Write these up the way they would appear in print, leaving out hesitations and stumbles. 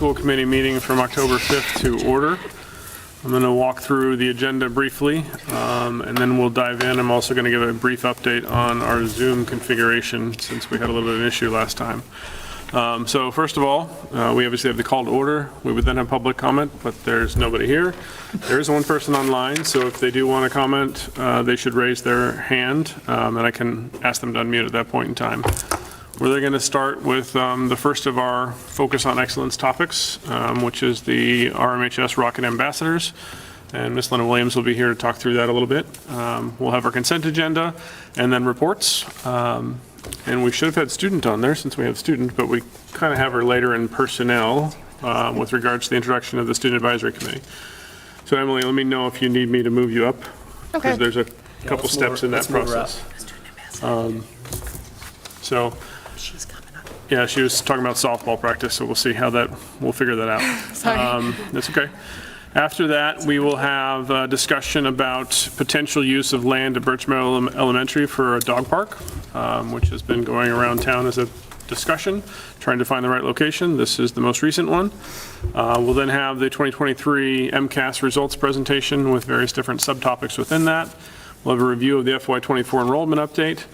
school committee meeting from October 5th to order. I'm going to walk through the agenda briefly, and then we'll dive in. I'm also going to give a brief update on our Zoom configuration since we had a little bit of an issue last time. So first of all, we obviously have the call to order. We would then have public comment, but there's nobody here. There is one person online, so if they do want to comment, they should raise their hand, and I can ask them to unmute at that point in time. We're going to start with the first of our Focus on Excellence topics, which is the RMHS Rocket Ambassadors. And Ms. Lena Williams will be here to talk through that a little bit. We'll have our consent agenda and then reports. And we should have had student on there since we have student, but we kind of have her later in personnel with regards to the introduction of the Student Advisory Committee. So Emily, let me know if you need me to move you up. Okay. Because there's a couple steps in that process. So, yeah, she was talking about softball practice, so we'll see how we'll figure that out. Sorry. That's okay. After that, we will have a discussion about potential use of land at Birch Meadow Elementary for a dog park, which has been going around town as a discussion, trying to find the right location. This is the most recent one. We'll then have the 2023 MCAS results presentation with various different subtopics within that. We'll have a review of the FY24 enrollment update.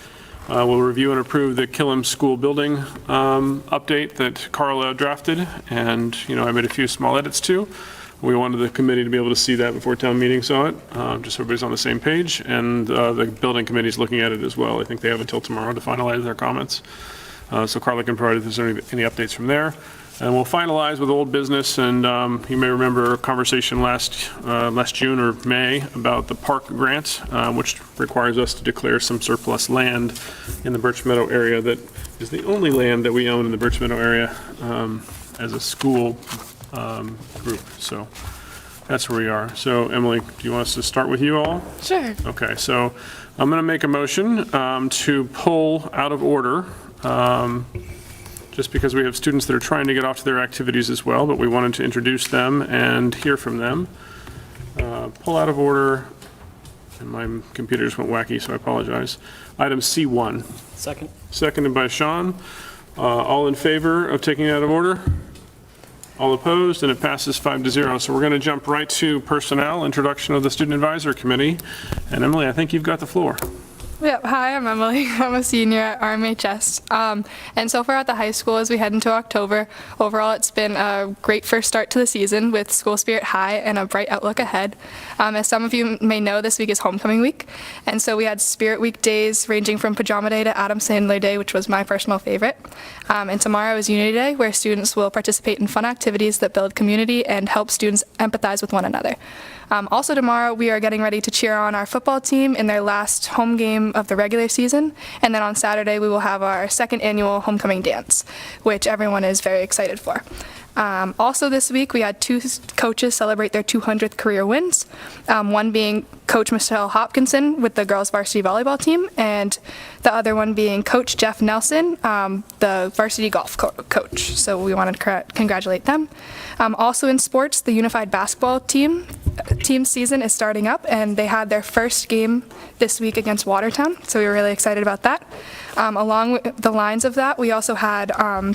We'll review and approve the Killam School Building update that Carla drafted, and I made a few small edits to. We wanted the committee to be able to see that before town meeting saw it, just so everybody's on the same page, and the building committee's looking at it as well. I think they have until tomorrow to finalize their comments. So Carla can provide if there's any updates from there. And we'll finalize with old business, and you may remember a conversation last June or May about the park grant, which requires us to declare some surplus land in the Birch Meadow area that is the only land that we own in the Birch Meadow area as a school group. So that's where we are. So Emily, do you want us to start with you all? Sure. Okay, so I'm going to make a motion to pull out of order just because we have students that are trying to get off to their activities as well, but we wanted to introduce them and hear from them. Pull out of order, and my computer just went wacky, so I apologize. Item C1. Second. Seconded by Sean. All in favor of taking it out of order? All opposed, and it passes 5-0. So we're going to jump right to personnel, introduction of the Student Advisory Committee. And Emily, I think you've got the floor. Yep. Hi, I'm Emily. I'm a senior at RMHS. And so far at the high school, as we head into October, overall it's been a great first start to the season with school spirit high and a bright outlook ahead. As some of you may know, this week is homecoming week. And so we had Spirit Week days ranging from Pajama Day to Adam Sandler Day, which was my personal favorite. And tomorrow is Unity Day, where students will participate in fun activities that build community and help students empathize with one another. Also tomorrow, we are getting ready to cheer on our football team in their last home game of the regular season. And then on Saturday, we will have our second annual homecoming dance, which everyone is very excited for. Also this week, we had two coaches celebrate their 200th career wins, one being Coach Michelle Hopkinson with the girls varsity volleyball team, and the other one being Coach Jeff Nelson, the varsity golf coach. So we wanted to congratulate them. Also in sports, the unified basketball team season is starting up, and they had their first game this week against Watertown, so we were really excited about that. Along with the lines of that, we also had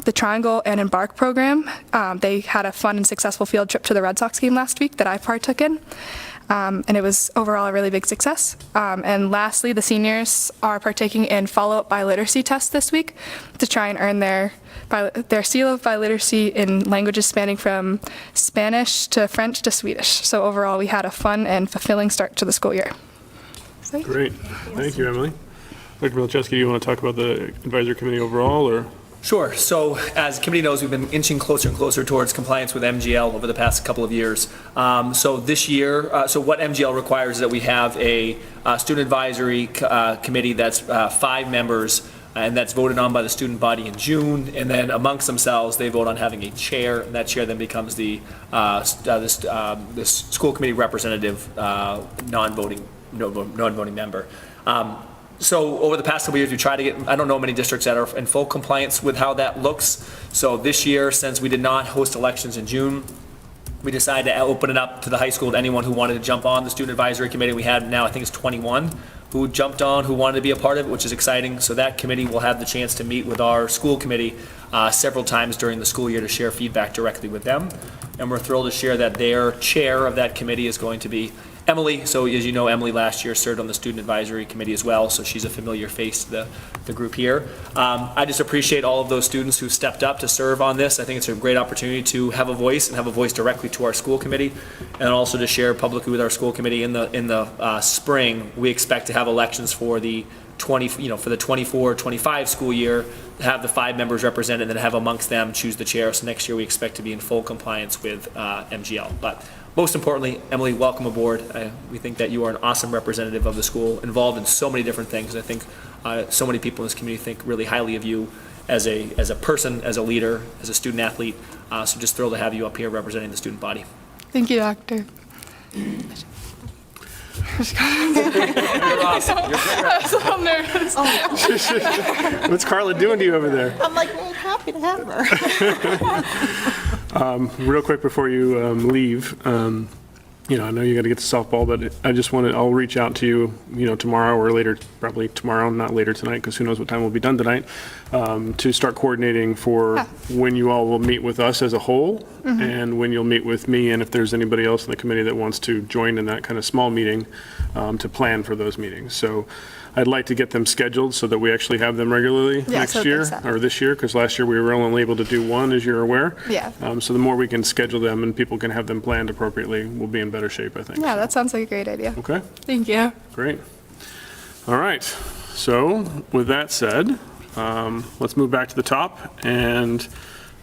the Triangle and Embark program. They had a fun and successful field trip to the Red Sox game last week that I partook in, and it was overall a really big success. And lastly, the seniors are partaking in follow-up biliteracy tests this week to try and earn their seal of biliteracy in languages spanning from Spanish to French to Swedish. So overall, we had a fun and fulfilling start to the school year. So, Great. Thank you, Emily. Dr. Milczewski, do you want to talk about the advisory committee overall, or? Sure. So as the committee knows, we've been inching closer and closer towards compliance with MGL over the past couple of years. So this year, so what MGL requires is that we have a student advisory committee that's 5 members, and that's voted on by the student body in June, and then amongst themselves, they vote on having a chair, and that chair then becomes the school committee representative, non-voting member. So over the past couple of years, we tried to get, I don't know many districts that are in full compliance with how that looks. So this year, since we did not host elections in June, we decided to open it up to the high school to anyone who wanted to jump on the student advisory committee. We had now, I think it's 21 who jumped on, who wanted to be a part of it, which is exciting. So that committee will have the chance to meet with our school committee several times during the school year to share feedback directly with them. And we're thrilled to share that their chair of that committee is going to be Emily. So as you know, Emily last year served on the student advisory committee as well, so she's a familiar face to the group here. I just appreciate all of those students who stepped up to serve on this. I think it's a great opportunity to have a voice and have a voice directly to our school committee, and also to share publicly with our school committee in the spring. We expect to have elections for the for the 24-25 school year, have the 5 members represented, and then have amongst them choose the chair. So next year we expect to be in full compliance with MGL. But most importantly, Emily, welcome aboard. We think that you are an awesome representative of the school, involved in so many different things. I think so many people in this community think really highly of you as a person, as a leader, as a student athlete. So just thrilled to have you up here representing the student body. Thank you, Doctor. You're awesome. You're great. I was a little nervous. What's Carla doing to you over there? I'm like really happy to have her. Real quick before you leave, I know you got to get to softball, but I'll reach out to you, tomorrow or later, probably tomorrow, not later tonight, because who knows what time we'll be done tonight, to start coordinating for when you all will meet with us as a whole, and when you'll meet with me, and if there's anybody else in the committee that wants to join in that kind of small meeting, to plan for those meetings. So I'd like to get them scheduled so that we actually have them regularly next year, or this year, because last year we were only able to do one, as you're aware. Yeah. So the more we can schedule them and people can have them planned appropriately, we'll be in better shape, I think. Yeah, that sounds like a great idea. Okay, Thank you. great. All right, so with that said, let's move back to the top, and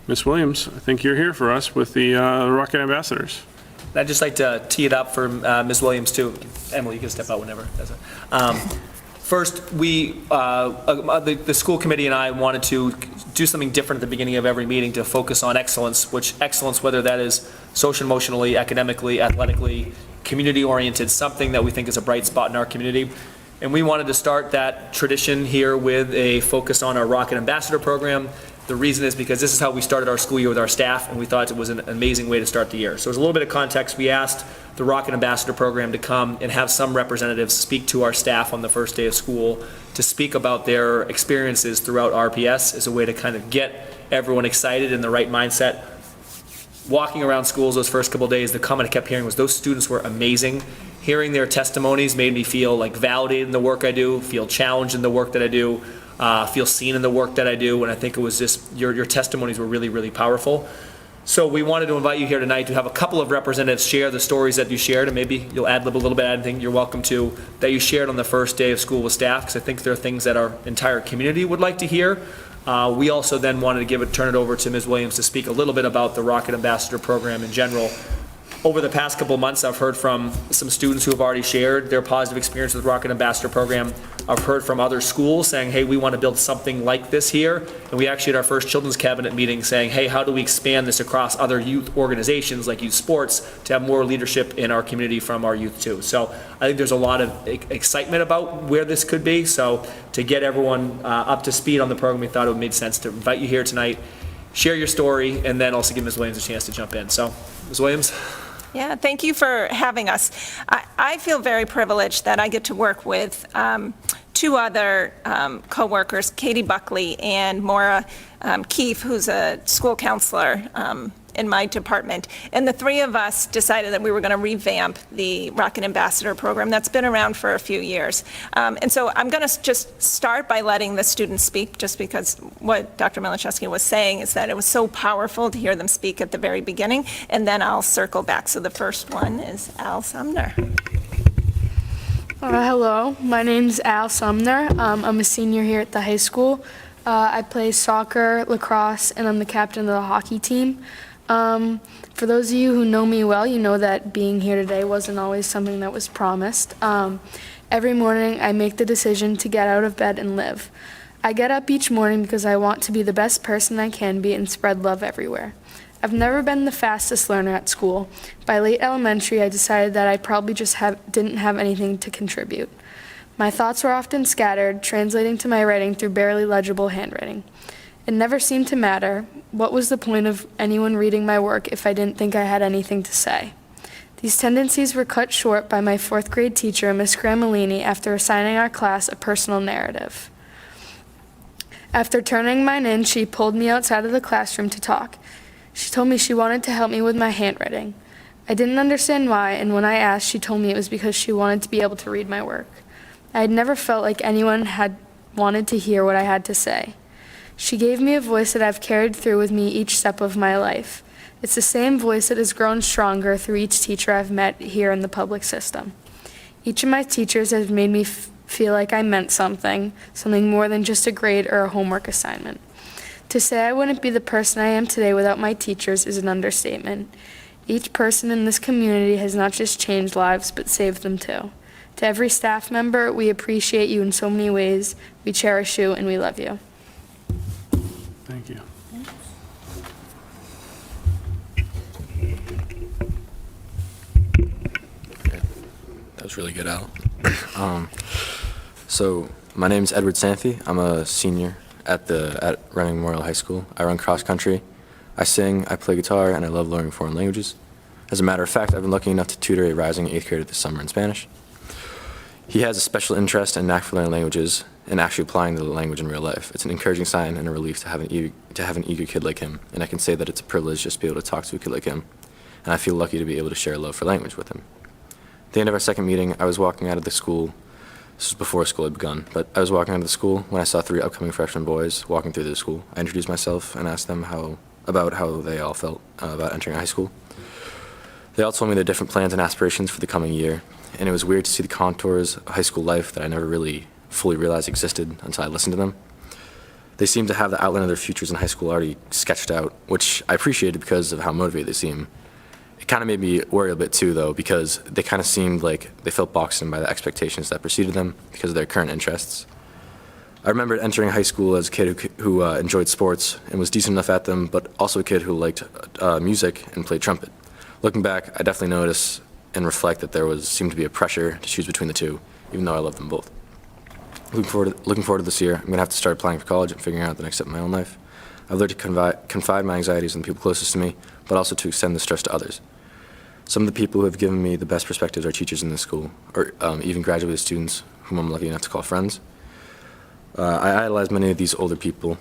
Ms. Williams, I think you're here for us with the Rocket Ambassadors. I'd just like to tee it up for Ms. Williams, too. Emily, you can step out whenever. First, the school committee and I wanted to do something different at the beginning of every meeting to focus on excellence, whether that is social, emotionally, academically, athletically, community-oriented, something that we think is a bright spot in our community. And we wanted to start that tradition here with a focus on our Rocket Ambassador program. The reason is because this is how we started our school year with our staff, and we thought it was an amazing way to start the year. So as a little bit of context, we asked the Rocket Ambassador program to come and have some representatives speak to our staff on the first day of school to speak about their experiences throughout RPS as a way to kind of get everyone excited in the right mindset. Walking around schools those first couple of days, the comment I kept hearing was those students were amazing. Hearing their testimonies made me feel like validated in the work I do, feel challenged in the work that I do, feel seen in the work that I do, and I think it was just, your testimonies were really, really powerful. So we wanted to invite you here tonight to have a couple of representatives share the stories that you shared, and maybe you'll ad-lib a little bit, anything you're welcome to, that you shared on the first day of school with staff, because I think there are things that our entire community would like to hear. We also then wanted to turn it over to Ms. Williams to speak a little bit about the Rocket Ambassador program in general. Over the past couple of months, I've heard from some students who have already shared their positive experience with the Rocket Ambassador program. I've heard from other schools saying, hey, we want to build something like this here. And we actually had our first children's cabinet meeting saying, hey, how do we expand this across other youth organizations like youth sports to have more leadership in our community from our youth too. So I think there's a lot of excitement about where this could be. So to get everyone up to speed on the program, we thought it made sense to invite you here tonight, share your story, and then also give Ms. Williams a chance to jump in. So, Ms. Williams. Yeah, thank you for having us. I feel very privileged that I get to work with 2 other co-workers, Katie Buckley and Maura Keefe, who's a school counselor in my department. And the 3 of us decided that we were going to revamp the Rocket Ambassador program that's been around for a few years. And so I'm going to just start by letting the students speak, just because what Dr. Malachewski was saying is that it was so powerful to hear them speak at the very beginning, and then I'll circle back. So the first one is Al Sumner. Hello, my name's Al Sumner. I'm a senior here at the high school. I play soccer, lacrosse, and I'm the captain of the hockey team. For those of you who know me well, you know that being here today wasn't always something that was promised. Every morning I make the decision to get out of bed and live. I get up each morning because I want to be the best person I can be and spread love everywhere. I've never been the fastest learner at school. By late elementary, I decided that I probably just didn't have anything to contribute. My thoughts were often scattered, translating to my writing through barely legible handwriting. It never seemed to matter. What was the point of anyone reading my work if I didn't think I had anything to say? These tendencies were cut short by my 4th grade teacher, Miss Gramellini, after assigning our class a personal narrative. After turning mine in, she pulled me outside of the classroom to talk. She told me she wanted to help me with my handwriting. I didn't understand why, and when I asked, she told me it was because she wanted to be able to read my work. I had never felt like anyone had wanted to hear what I had to say. She gave me a voice that I've carried through with me each step of my life. It's the same voice that has grown stronger through each teacher I've met here in the public system. Each of my teachers has made me feel like I meant something more than just a grade or a homework assignment. To say I wouldn't be the person I am today without my teachers is an understatement. Each person in this community has not just changed lives, but saved them too. To every staff member, we appreciate you in so many ways. We cherish you and we love you. Thank you. That was really good, Al. So my name's Edward Santhy. I'm a senior at Reading Memorial High School. I run cross country. I sing, I play guitar, and I love learning foreign languages. As a matter of fact, I've been lucky enough to tutor a rising 8th grader this summer in Spanish. He has a special interest and knack for learning languages and actually applying the language in real life. It's an encouraging sign and a relief to have an eager kid like him, and I can say that it's a privilege just to be able to talk to a kid like him, and I feel lucky to be able to share a love for language with him. At the end of our second meeting, I was walking out of the school. This was before school had begun, but I was walking out of the school when I saw 3 upcoming freshman boys walking through the school. I introduced myself and asked them about how they all felt about entering high school. They all told me their different plans and aspirations for the coming year, and it was weird to see the contours of high school life that I never really fully realized existed until I listened to them. They seemed to have the outline of their futures in high school already sketched out, which I appreciated because of how motivated they seem. It kind of made me worry a bit too, though, because they kind of seemed like they felt boxed in by the expectations that preceded them because of their current interests. I remembered entering high school as a kid who enjoyed sports and was decent enough at them, but also a kid who liked music and played trumpet. Looking back, I definitely notice and reflect that there seemed to be a pressure to choose between the two, even though I love them both. Looking forward to this year, I'm going to have to start applying for college and figuring out the next step in my own life. I've learned to confide my anxieties in the people closest to me, but also to extend the stress to others. Some of the people who have given me the best perspectives are teachers in this school, or even graduated students whom I'm lucky enough to call friends. I idolize many of these older people,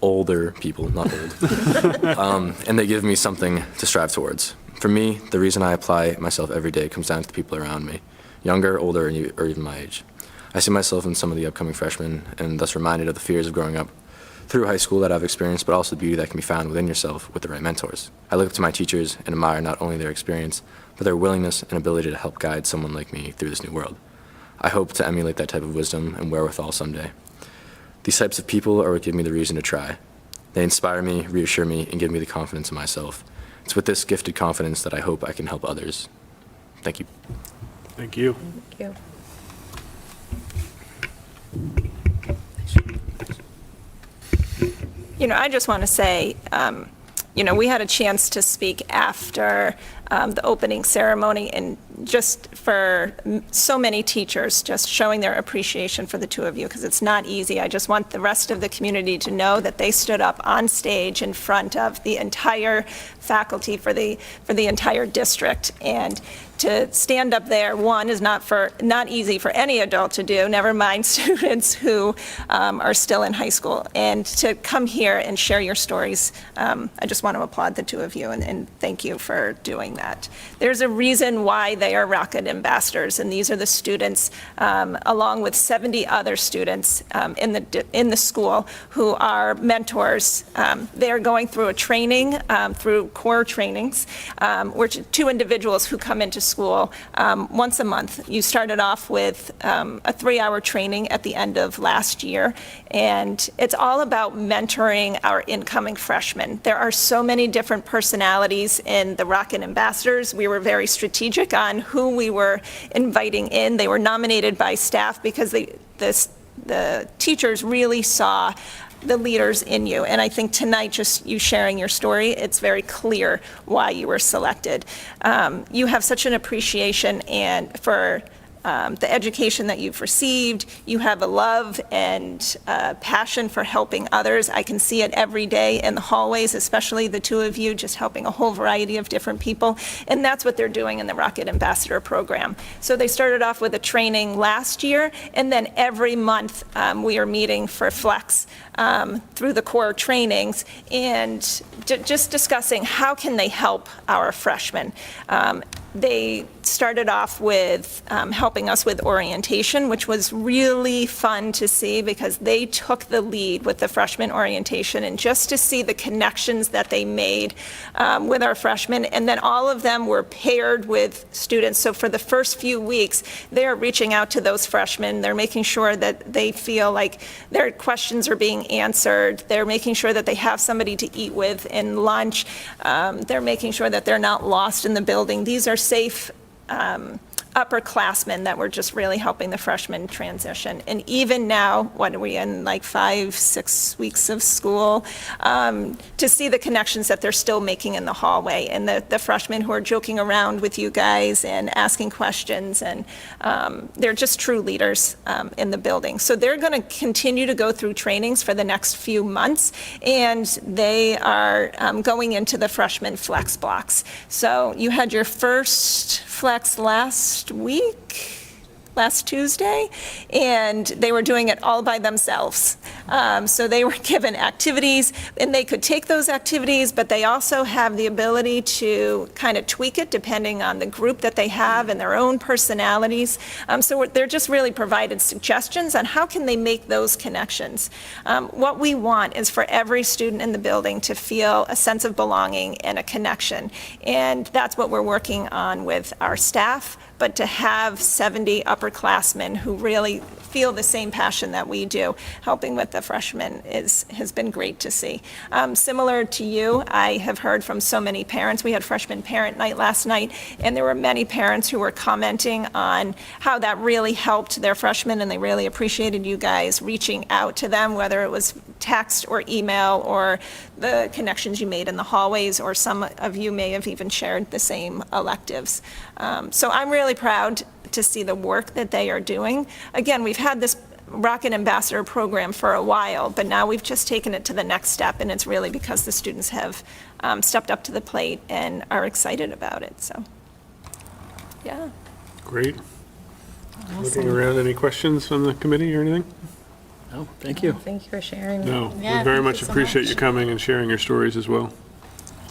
older people, not old, and they give me something to strive towards. For me, the reason I apply myself every day comes down to the people around me, younger, older, or even my age. I see myself in some of the upcoming freshmen, and thus reminded of the fears of growing up through high school that I've experienced, but also the beauty that can be found within yourself with the right mentors. I look up to my teachers and admire not only their experience, but their willingness and ability to help guide someone like me through this new world. I hope to emulate that type of wisdom and wherewithal someday. These types of people are what give me the reason to try. They inspire me, reassure me, and give me the confidence in myself. It's with this gifted confidence that I hope I can help others. Thank you. Thank you. Thank you. I just want to say, we had a chance to speak after the opening ceremony, and just for so many teachers, just showing their appreciation for the two of you, because it's not easy. I just want the rest of the community to know that they stood up on stage in front of the entire faculty for the entire district, and to stand up there, one, is not easy for any adult to do, never mind students who are still in high school. And to come here and share your stories, I just want to applaud the two of you and thank you for doing that. There's a reason why they are Rocket Ambassadors, and these are the students, along with 70 other students in the school who are mentors. They're going through a training, through core trainings, where two individuals who come into school once a month. You started off with a 3-hour training at the end of last year, and it's all about mentoring our incoming freshmen. There are so many different personalities in the Rocket Ambassadors. We were very strategic on who we were inviting in. They were nominated by staff because the teachers really saw the leaders in you. And I think tonight, just you sharing your story, it's very clear why you were selected. You have such an appreciation for the education that you've received. You have a love and passion for helping others. I can see it every day in the hallways, especially the two of you, just helping a whole variety of different people. And that's what they're doing in the Rocket Ambassador program. So they started off with a training last year, and then every month we are meeting for Flex through the core trainings and just discussing how can they help our freshmen. They started off with helping us with orientation, which was really fun to see because they took the lead with the freshman orientation, and just to see the connections that they made with our freshmen. And then all of them were paired with students. So for the first few weeks, they're reaching out to those freshmen. They're making sure that they feel like their questions are being answered. They're making sure that they have somebody to eat with in lunch. They're making sure that they're not lost in the building. These are safe upperclassmen that were just really helping the freshmen transition. And even now, what are we in, like 5-6 weeks of school, to see the connections that they're still making in the hallway, and the freshmen who are joking around with you guys and asking questions, and they're just true leaders in the building. So they're going to continue to go through trainings for the next few months, and they are going into the freshman flex blocks. So you had your first flex last Tuesday, and they were doing it all by themselves. So they were given activities, and they could take those activities, but they also have the ability to kind of tweak it depending on the group that they have and their own personalities. So they're just really provided suggestions on how can they make those connections. What we want is for every student in the building to feel a sense of belonging and a connection, and that's what we're working on with our staff. But to have 70 upperclassmen who really feel the same passion that we do, helping with the freshmen has been great to see. Similar to you, I have heard from so many parents. We had freshman parent night last night, and there were many parents who were commenting on how that really helped their freshmen, and they really appreciated you guys reaching out to them, whether it was text or email or the connections you made in the hallways, or some of you may have even shared the same electives. So I'm really proud to see the work that they are doing. Again, we've had this Rocket Ambassador program for a while, but now we've just taken it to the next step, and it's really because the students have stepped up to the plate and are excited about it, so, yeah. Great. Looking around, any questions from the committee or anything? No, thank you. Thank you for sharing. No, we Yeah, very thank much you so appreciate much. you coming and sharing your stories as well.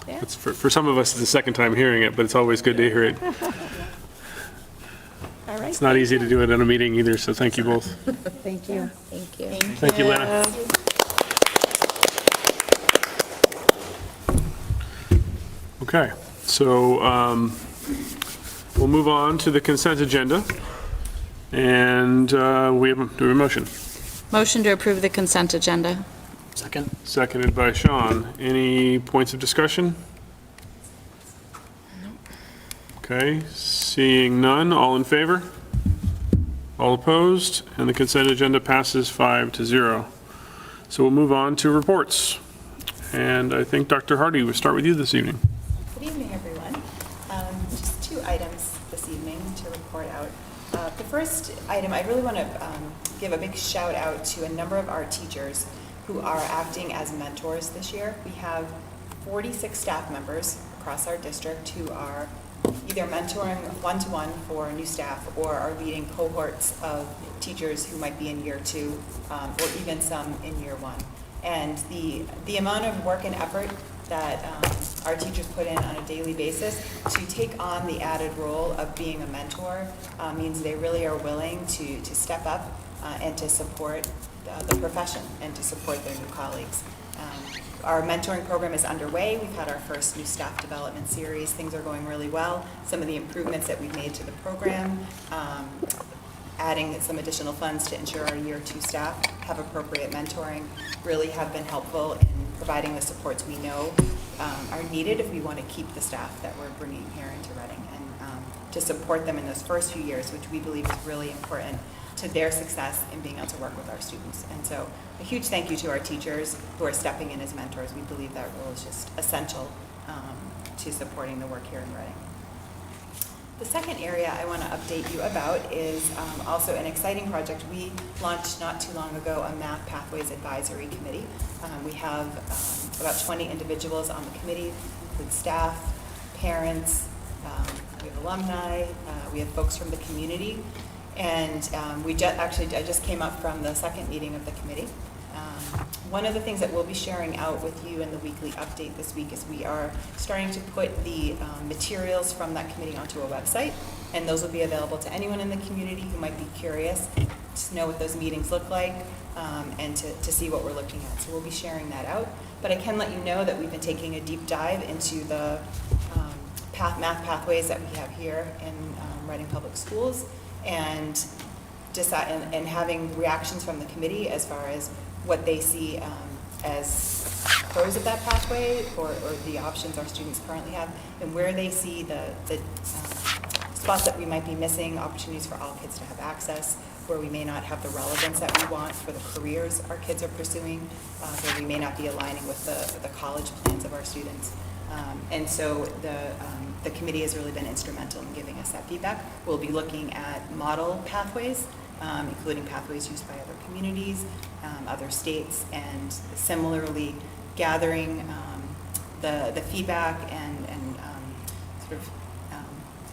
Yeah. It's for some of us, it's the second time hearing it, but it's always good to hear it. All right. It's not easy to do it in a meeting either, so thank you both. Thank you. Thank you. Thank you, Lena. Okay, so we'll move on to the consent agenda, and do we have a motion? Motion to approve the consent agenda. Second? Seconded by Sean. Any points of discussion? Okay, seeing none, all in favor? All opposed? And the consent agenda passes 5-0. So we'll move on to reports. And I think Dr. Hardy, we'll start with you this evening. Good evening, everyone. Just 2 items this evening to report out. The first item, I really want to give a big shout out to a number of our teachers who are acting as mentors this year. We have 46 staff members across our district who are either mentoring one-to-one for new staff or are leading cohorts of teachers who might be in year 2 or even some in year 1. And the amount of work and effort that our teachers put in on a daily basis to take on the added role of being a mentor means they really are willing to step up and to support the profession and to support their new colleagues. Our mentoring program is underway. We've had our first new staff development series. Things are going really well. Some of the improvements that we've made to the program, adding some additional funds to ensure our year 2 staff have appropriate mentoring, really have been helpful in providing the supports we know are needed if we want to keep the staff that we're bringing here into Reading, and to support them in those first few years, which we believe is really important to their success in being able to work with our students. And so a huge thank you to our teachers who are stepping in as mentors. We believe that role is just essential to supporting the work here in Reading. The second area I want to update you about is also an exciting project. We launched not too long ago a Math Pathways Advisory Committee. We have about 20 individuals on the committee, include staff, parents, we have alumni, we have folks from the community, and I just came up from the second meeting of the committee. One of the things that we'll be sharing out with you in the weekly update this week is we are starting to put the materials from that committee onto a website, and those will be available to anyone in the community who might be curious to know what those meetings look like and to see what we're looking at. So we'll be sharing that out. But I can let you know that we've been taking a deep dive into the math pathways that we have here in Reading Public Schools and having reactions from the committee as far as what they see as pros of that pathway or the options our students currently have, and where they see the spots that we might be missing, opportunities for all kids to have access, where we may not have the relevance that we want for the careers our kids are pursuing, where we may not be aligning with the college plans of our students. And so the committee has really been instrumental in giving us that feedback. We'll be looking at model pathways, including pathways used by other communities, other states, and similarly gathering the feedback and sort of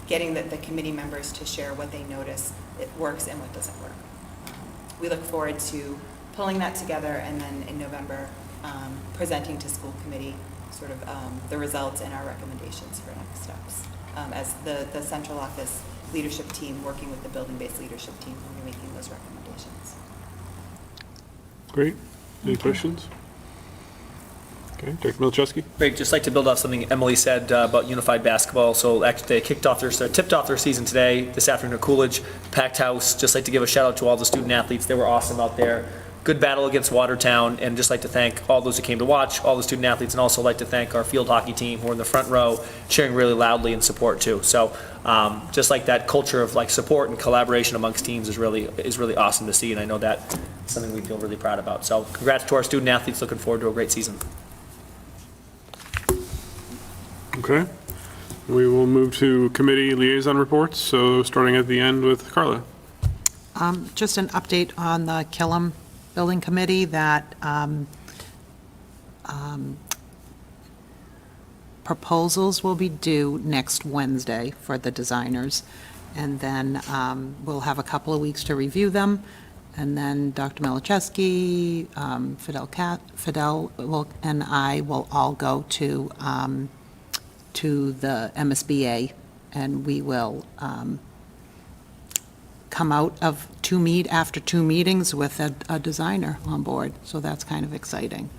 getting the committee members to share what they notice it works and what doesn't work. We look forward to pulling that together and then in November presenting to school committee sort of the results and our recommendations for next steps. As the central office leadership team working with the building-based leadership team when we're making those recommendations. Great. Any questions? Okay, Dr. Milczewski? Great, just like to build off something Emily said about unified basketball. So actually they tipped off their season today, this afternoon at Coolidge, packed house. Just like to give a shout out to all the student athletes. They were awesome out there. Good battle against Watertown, and just like to thank all those who came to watch, all the student athletes, and also like to thank our field hockey team who are in the front row cheering really loudly in support too. So just like that culture of like support and collaboration amongst teams is really awesome to see, and I know that's something we feel really proud about. So congrats to our student athletes, looking forward to a great season. Okay. We will move to committee liaison reports, so starting at the end with Carla. Just an update on the Killam Building Committee that proposals will be due next Wednesday for the designers, and then we'll have a couple of weeks to review them, and then Dr. Milczewski, Fidel and I will all go to the MSBA, and we will come out of after two meetings with a designer on board, so that's kind of exciting.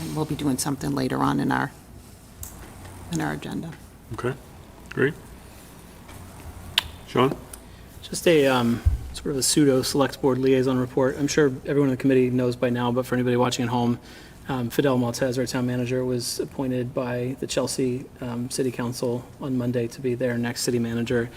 And we'll be doing something later on in our agenda. Okay, great. Sean? Just a sort of a pseudo select board liaison report. I'm sure everyone in the committee knows by now, but for anybody watching at home, Fidel Maltez, our town manager, was appointed by the Chelsea City Council on Monday to be their next city manager.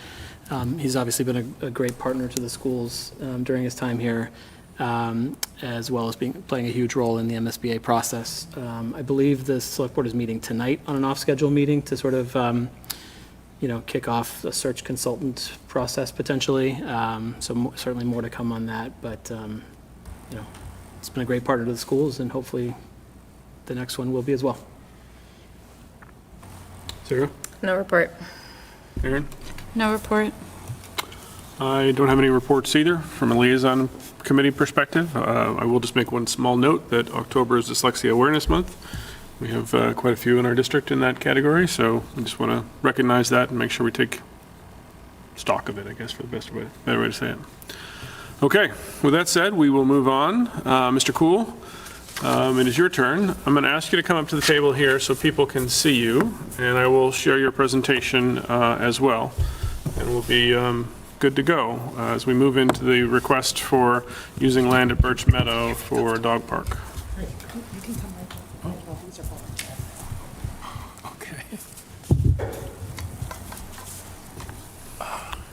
He's obviously been a great partner to the schools during his time here, as well as playing a huge role in the MSBA process. I believe the select board is meeting tonight on an off-schedule meeting to sort of kick off a search consultant process potentially. So certainly more to come on that, but it's been a great partner to the schools, and hopefully the next one will be as well. Sarah? No report. Aaron? No report. I don't have any reports either from a liaison committee perspective. I will just make one small note that October is Dyslexia Awareness Month. We have quite a few in our district in that category, so I just want to recognize that and make sure we take stock of it, I guess, for the better way to say it. Okay, with that said, we will move on. Mr. Cool, it is your turn. I'm going to ask you to come up to the table here so people can see you, and I will share your presentation as well. And we'll be good to go as we move into the request for using land at Birch Meadow for a dog park. You can come right up. These are volunteer. Okay.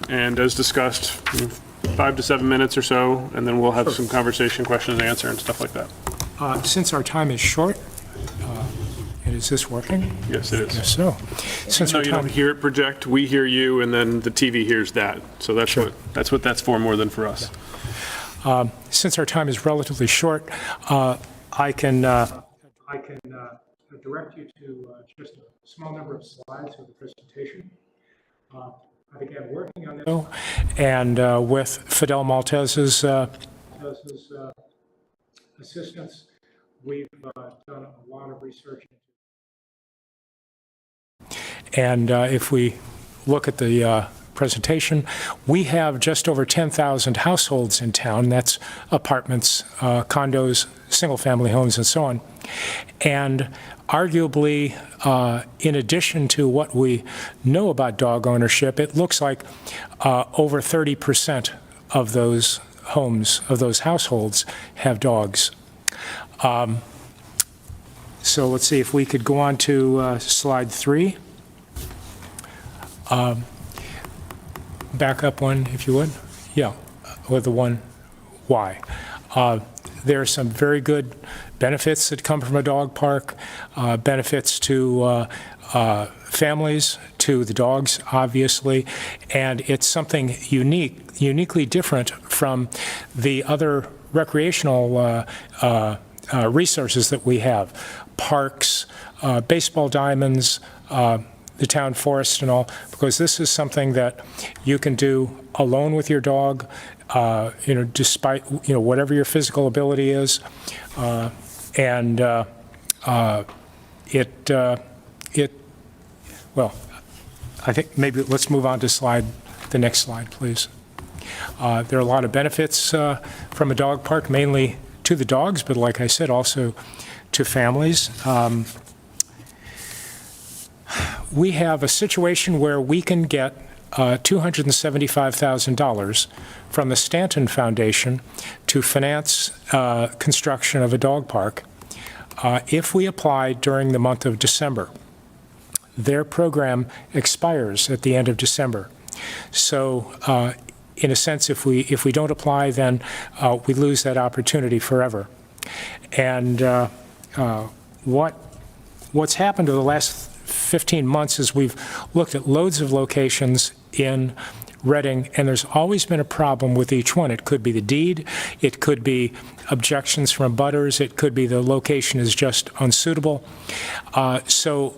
And as discussed, 5 to 7 minutes or so, and then we'll have some conversation, question and answer and stuff like that. Since our time is short, it is Is this working? Yes, it is. Yes, so. Since So our you don't time, hear it project, we hear you, and then the TV hears that. So that's Sure. what that's for more than for us. since our time is relatively short, I can direct you to just a small number of slides of the presentation. I began working on this, and with Fidel Maltez's assistance, we've done a lot of research. And if we look at the presentation, we have just over 10,000 households in town. That's apartments, condos, single-family homes, and so on. And arguably, in addition to what we know about dog ownership, it looks like over 30% of those homes, of those households, have dogs. So let's see if we could go on to slide 3. Back up one, if you would. Yeah, with the one Y. There are some very good benefits that come from a dog park, benefits to families, to the dogs, obviously, and it's something uniquely different from the other recreational resources that we have. Parks, baseball diamonds, the town forest and all, because this is something that you can do alone with your dog, despite, whatever your physical ability is. Well, I think maybe let's move on to the next slide, please. There are a lot of benefits from a dog park, mainly to the dogs, but like I said, also to families. We have a situation where we can get $275,000 from the Stanton Foundation to finance construction of a dog park if we apply during the month of December. Their program expires at the end of December. So in a sense, if we don't apply, then we lose that opportunity forever. And what's happened over the last 15 months is we've looked at loads of locations in Reading, and there's always been a problem with each one. It could be the deed, it could be objections from abutters, it could be the location is just unsuitable. So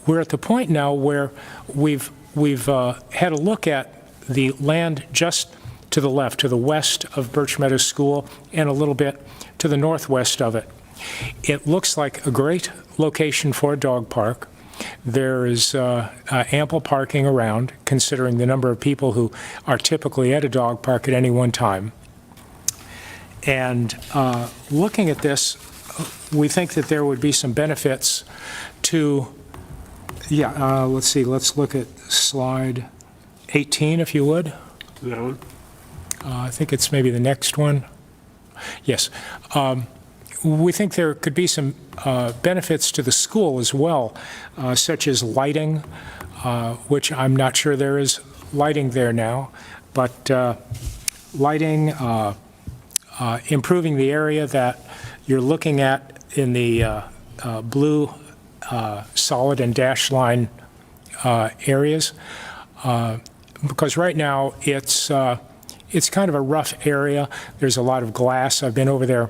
we're at the point now where we've had a look at the land just to the left, to the west of Birch Meadows School, and a little bit to the northwest of it. It looks like a great location for a dog park. There is ample parking around, considering the number of people who are typically at a dog park at any one time. And looking at this, we think that there would be some benefits to, let's see, let's look at slide 18, if you would. That one? I think it's maybe the next one. Yes. We think there could be some benefits to the school as well, such as lighting, which I'm not sure there is lighting there now, but lighting, improving the area that you're looking at in the blue solid and dashed line areas, because right now it's kind of a rough area. There's a lot of glass. I've been over there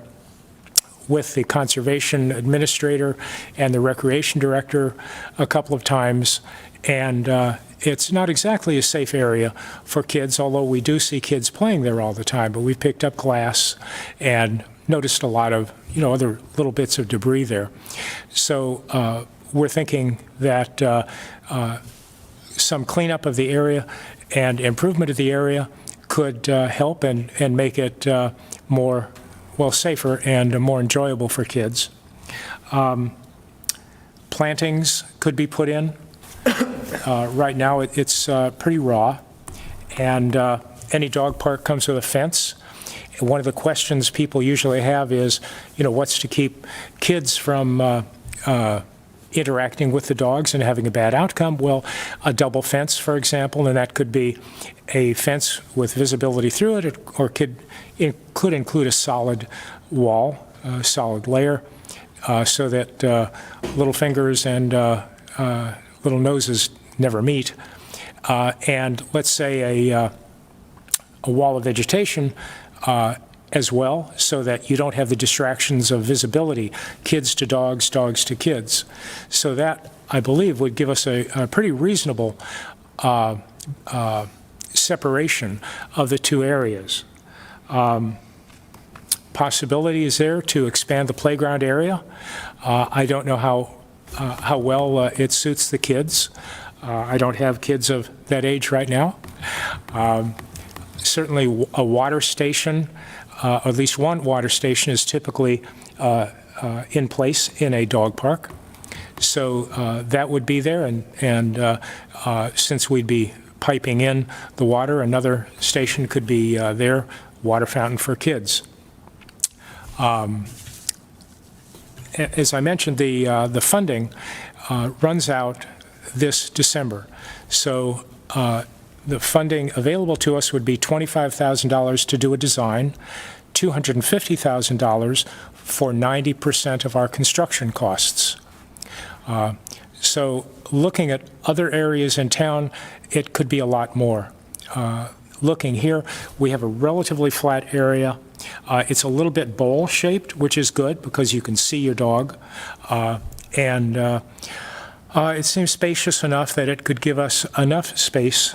with the conservation administrator and the recreation director a couple of times, and it's not exactly a safe area for kids, although we do see kids playing there all the time. But we've picked up glass and noticed a lot of other little bits of debris there. So we're thinking that some cleanup of the area and improvement of the area could help and make it more safer and more enjoyable for kids. Plantings could be put in. Right now it's pretty raw, and any dog park comes with a fence. One of the questions people usually have is, what's to keep kids from interacting with the dogs and having a bad outcome? Well, a double fence, for example, and that could be a fence with visibility through it, or it could include a solid wall, a solid layer. so that little fingers and little noses never meet. And let's say a wall of vegetation as well, so that you don't have the distractions of visibility, kids to dogs, dogs to kids. So that, I believe, would give us a pretty reasonable separation of the two areas. Possibility is there to expand the playground area. I don't know how well it suits the kids. I don't have kids of that age right now. Certainly a water station, at least one water station, is typically in place in a dog park. So that would be there, and since we'd be piping in the water, another station could be there, water fountain for kids. As I mentioned, the funding runs out this December. So the funding available to us would be $25,000 to do a design, $250,000 for 90% of our construction costs. So looking at other areas in town, it could be a lot more. Looking here, we have a relatively flat area. It's a little bit bowl-shaped, which is good because you can see your dog. It seems spacious enough that it could give us enough space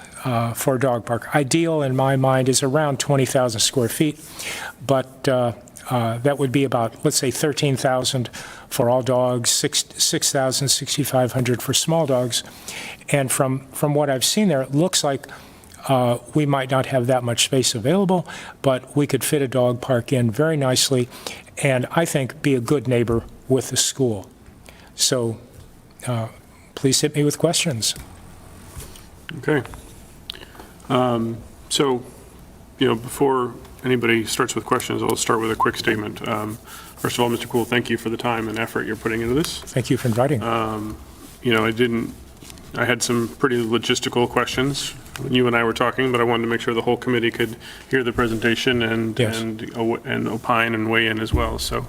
for a dog park. Ideal, in my mind, is around 20,000 square feet, but that would be about, let's say, 13,000 for all dogs, 6,000, 6,500 for small dogs. And from what I've seen there, it looks like we might not have that much space available, but we could fit a dog park in very nicely, and I think be a good neighbor with the school. So please hit me with questions. Okay. So, before anybody starts with questions, I'll start with a quick statement. First of all, Mr. Kuhl, thank you for the time and effort you're putting into this. Thank you for inviting me. I had some pretty logistical questions when you and I were talking, but I wanted to make sure the whole committee could hear the presentation and Yes. and opine and weigh in as well. So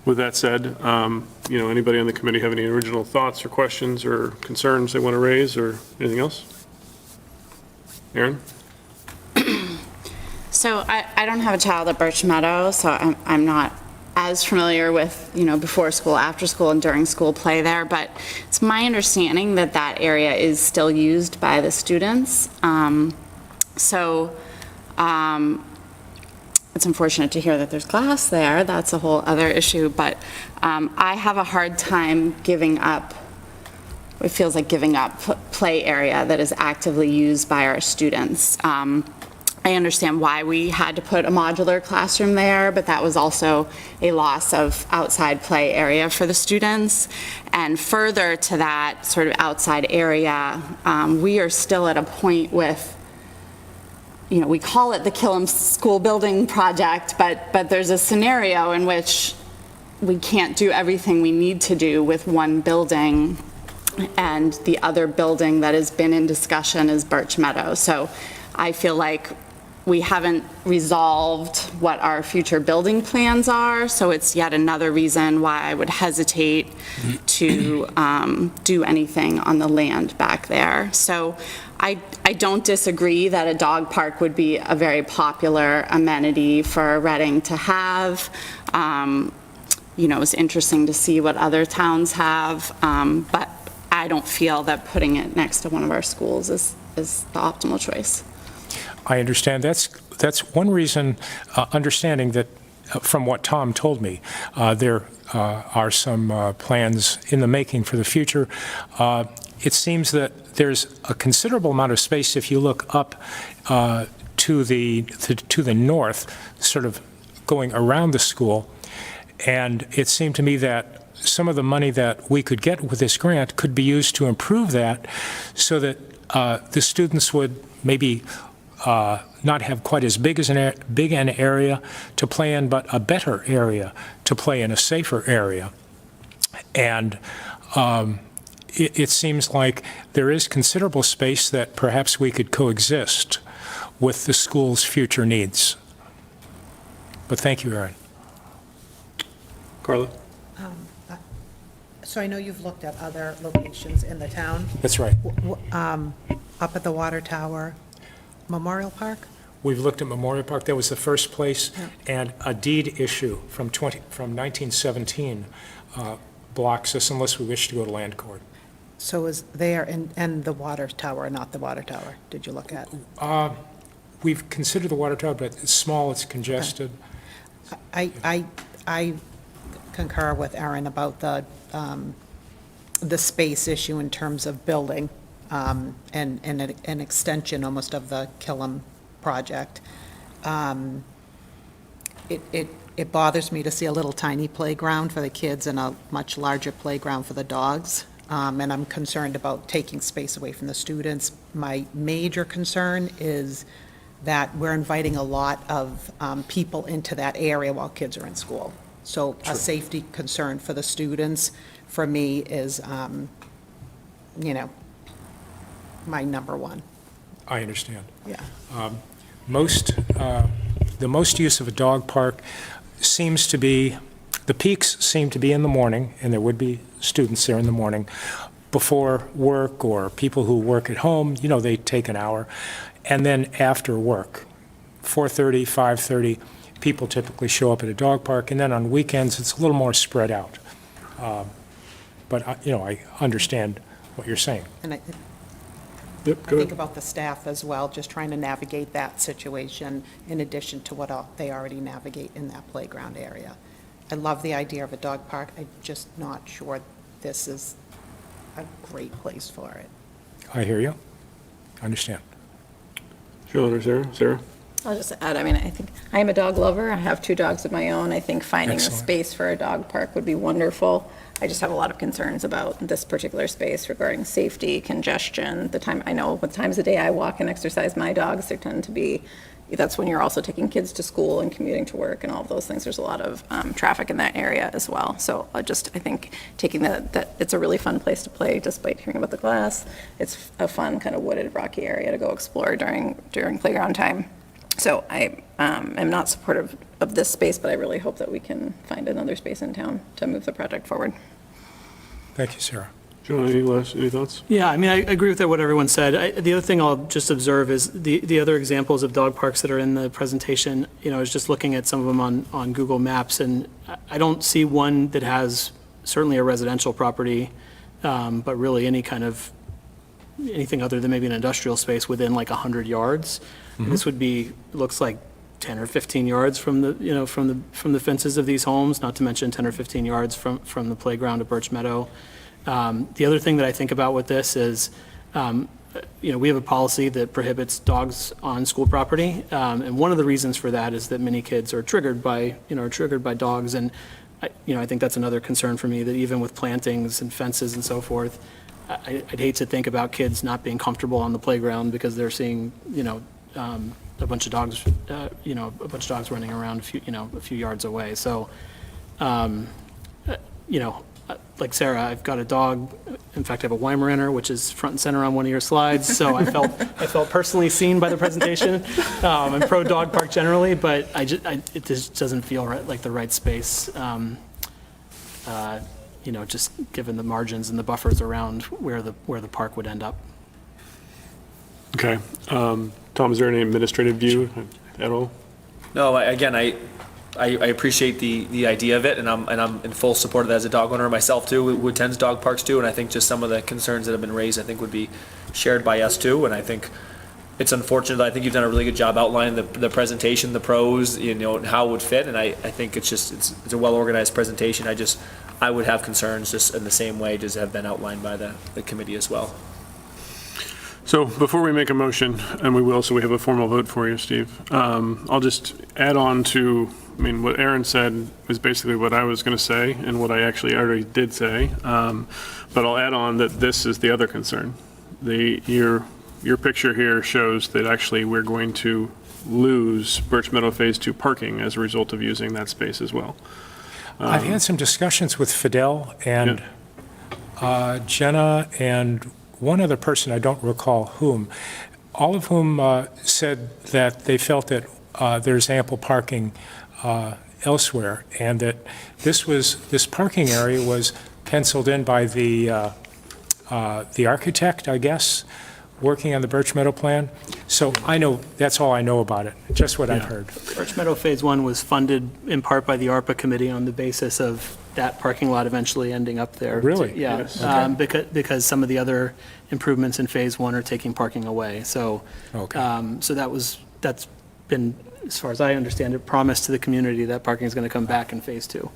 with that said, anybody on the committee have any original thoughts or questions or concerns they want to raise or anything else? Aaron? So I don't have a child at Birch Meadow, so I'm not as familiar with, before school, after school, and during school play there, but it's my understanding that that area is still used by the students. It's unfortunate to hear that there's glass there. That's a whole other issue, but I have a hard time giving up, it feels like giving up play area that is actively used by our students. I understand why we had to put a modular classroom there, but that was also a loss of outside play area for the students. And further to that sort of outside area, we are still at a point with, we call it the Killam School Building Project, but there's a scenario in which we can't do everything we need to do with one building, and the other building that has been in discussion is Birch Meadow. So I feel like we haven't resolved what our future building plans are, so it's yet another reason why I would hesitate to do anything on the land back there. So I don't disagree that a dog park would be a very popular amenity for Reading to have. It's interesting to see what other towns have, but I don't feel that putting it next to one of our schools is the optimal choice. I understand. That's one reason, understanding that from what Tom told me, there are some plans in the making for the future. It seems that there's a considerable amount of space if you look up to the north, sort of going around the school, and it seemed to me that some of the money that we could get with this grant could be used to improve that, so that the students would maybe not have quite as big an area to play in, but a better area to play in, a safer area. And it seems like there is considerable space that perhaps we could coexist with the school's future needs. But thank you, Aaron. Carla? So I know you've looked at other locations in the town, That's right. up at the Water Tower Memorial Park? We've looked at Memorial Park, that was the first place, and a deed issue from 1917 blocks us unless we wish to go to land court. So is there, and the Water Tower, not the Water Tower, did you look at? We've considered the water tower, but it's small, it's congested. I concur with Erin about the space issue in terms of building, and an extension almost of the Killam project. It bothers me to see a little tiny playground for the kids and a much larger playground for the dogs. And I'm concerned about taking space away from the students. My major concern is that we're inviting a lot of people into that area while kids are in school. So a safety concern for the students, for me, is, my number one. I understand. Yeah. The most use of a dog park seems to be, the peaks seem to be in the morning, and there would be students there in the morning, before work, or people who work at home, they take an hour, and then after work, 4:30, 5:30, people typically show up at a dog park, and then on weekends, it's a little more spread out. But, I understand what you're saying. And I Yep, go think ahead. about the staff as well, just trying to navigate that situation in addition to what they already navigate in that playground area. I love the idea of a dog park. I'm just not sure this is a great place for it. I hear you. I understand. Charlotte or Sarah? Sarah? I'll just add, I think I am a dog lover. I have 2 dogs of my own. I think finding a Excellent. space for a dog park would be wonderful. I just have a lot of concerns about this particular space regarding safety, congestion, the time, I know with times of day I walk and exercise my dogs, there tend to be, that's when you're also taking kids to school and commuting to work and all of those things. There's a lot of traffic in that area as well. So I think taking that it's a really fun place to play, despite hearing about the glass. It's a fun kind of wooded, rocky area to go explore during playground time. So I am not supportive of this space, but I really hope that we can find another space in town to move the project forward. Thank you, Sarah. John, any thoughts? Yeah, I agree with what everyone said. The other thing I'll just observe is the other examples of dog parks that are in the presentation, I was just looking at some of them on Google Maps, and I don't see one that has certainly a residential property, but really anything other than maybe an industrial space within like 100 yards. This would be, looks like 10 or 15 yards from the, from the fences of these homes, not to mention 10 or 15 yards from the playground of Birch Meadow. The other thing that I think about with this is, we have a policy that prohibits dogs on school property, and one of the reasons for that is that many kids are triggered by dogs, and I think that's another concern for me, that even with plantings and fences and so forth, I'd hate to think about kids not being comfortable on the playground because they're seeing, a bunch of dogs, running around a few yards away. So, like Sarah, I've got a dog. In fact, I have a Weimaraner, which is front and center on one of your slides. So I felt personally seen by the presentation. I'm pro dog park generally, but it just doesn't feel right, like the right space. Just given the margins and the buffers around where the park would end up. Okay. Tom, is there any administrative view at all? No, I appreciate the idea of it, and I'm in full support of that as a dog owner myself too, who attends dog parks too, and I think just some of the concerns that have been raised, I think would be shared by us too, and I think it's unfortunate. I think you've done a really good job outlining the presentation, the pros, and how it would fit, and I think it's a well-organized presentation. I would have concerns just in the same way as have been outlined by the committee as well. So before we make a motion, and we will, so we have a formal vote for you, Steve, I'll just add on to, what Aaron said was basically what I was going to say and what I actually already did say. But I'll add on that this is the other concern. Your picture here shows that actually we're going to lose Birch Meadow Phase 2 parking as a result of using that space as well. I've had some discussions with Fidel and Jenna and one other person, I don't recall whom, all of whom said that they felt that there's ample parking elsewhere, and that this parking area was penciled in by the architect, I guess, working on the Birch Meadow plan. So I know, that's all I know about it, just what I've heard. Birch Meadow Phase 1 was funded in part by the ARPA committee on the basis of that parking lot eventually ending up there. Really? Yeah, because some of the other improvements in Phase 1 are taking parking away. So, Okay. so that's been, as far as I understand it, promised to the community that parking is going to come back in Phase 2.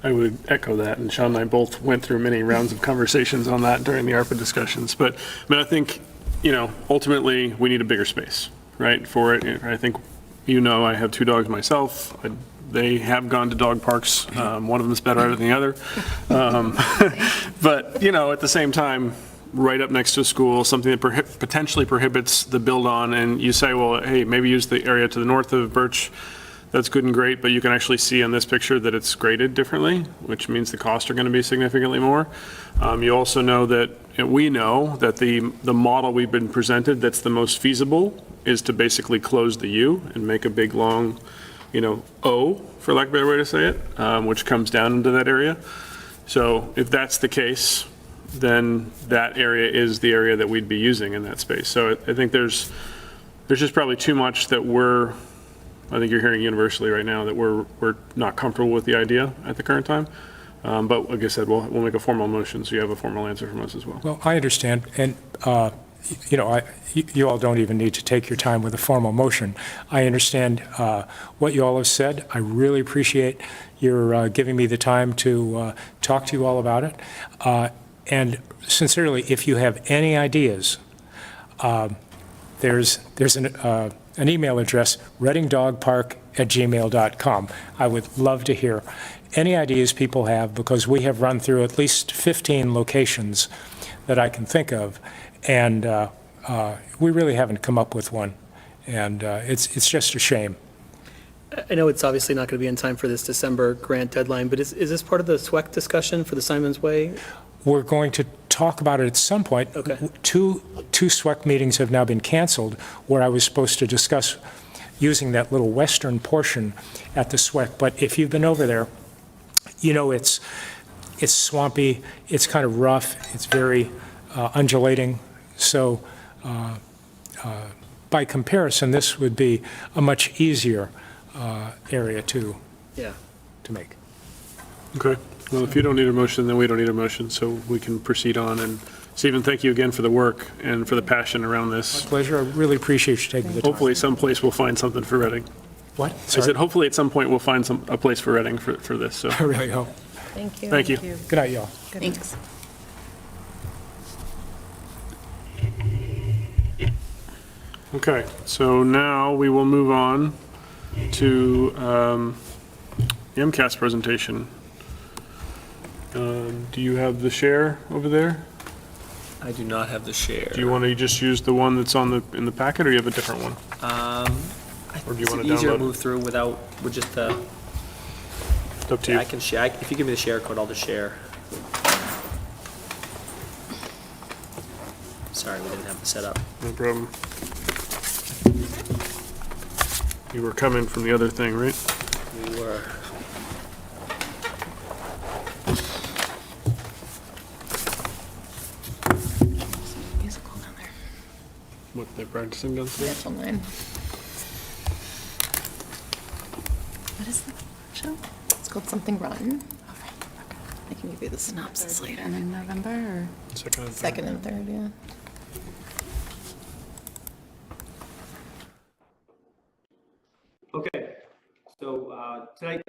I would echo that, and Sean and I both went through many rounds of conversations on that during the ARPA discussions. But, I mean, I think, ultimately, we need a bigger space, right, for it. I think, I have 2 dogs myself. They have gone to dog parks. One of them is better than the other. But, at the same time, right up next to a school, something that potentially prohibits the build on, and you say, well, hey, maybe use the area to the north of Birch. That's good and great, but you can actually see on this picture that it's graded differently, which means the costs are going to be significantly more. You also know that, we know that the model we've been presented that's the most feasible is to basically close the U and make a big, long, O, for lack of a better way to say it, which comes down into that area. So if that's the case, then that area is the area that we'd be using in that space. So I think there's just probably too much that I think you're hearing universally right now that we're not comfortable with the idea at the current time. But like I said, we'll make a formal motion, so you have a formal answer from us as well. Well, I understand, and, you all don't even need to take your time with a formal motion. I understand what you all have said. I really appreciate your giving me the time to talk to you all about it. And sincerely, if you have any ideas, there's an email address, readingdogpark@gmail.com. I would love to hear any ideas people have, because we have run through at least 15 locations that I can think of, and we really haven't come up with one, and it's just a shame. I know it's obviously not going to be in time for this December grant deadline, but is this part of the SWEC discussion for the Simons Way? We're going to talk about it at some point. Okay. Two SWEC meetings have now been canceled, where I was supposed to discuss using that little western portion at the SWEC. But if you've been over there, it's swampy, it's kind of rough, it's very undulating. So by comparison, this would be a much easier area to make. Okay. Well, if you don't need a motion, then we don't need a motion, so we can proceed on. And Stephen, thank you again for the work and for the passion around this. My pleasure. I really appreciate you taking the time. Hopefully, someplace we'll find something for Reading. What? I Sorry. said, hopefully, at some point, we'll find a place for Reading for this, so. I really hope. Thank you. Thank you. Good night, y'all. Thanks. Okay, so now we will move on to the MCAS presentation. Do you have the share over there? I do not have the share. Do you want to just use the one that's in the packet, or you have a different one? Or do you want to It's easier to download move through with just the, It's up to you. I can share, if you give me the share code, I'll just share. Sorry, we didn't have the setup. No problem. You were coming from the other thing, right? We were. Musical down there. What, they're practicing downstairs? That's online. What is the show? It's called Something Rotten. I can give you the synopsis later. And in November, or? Second and third. Second and third, yeah. Okay, so tonight.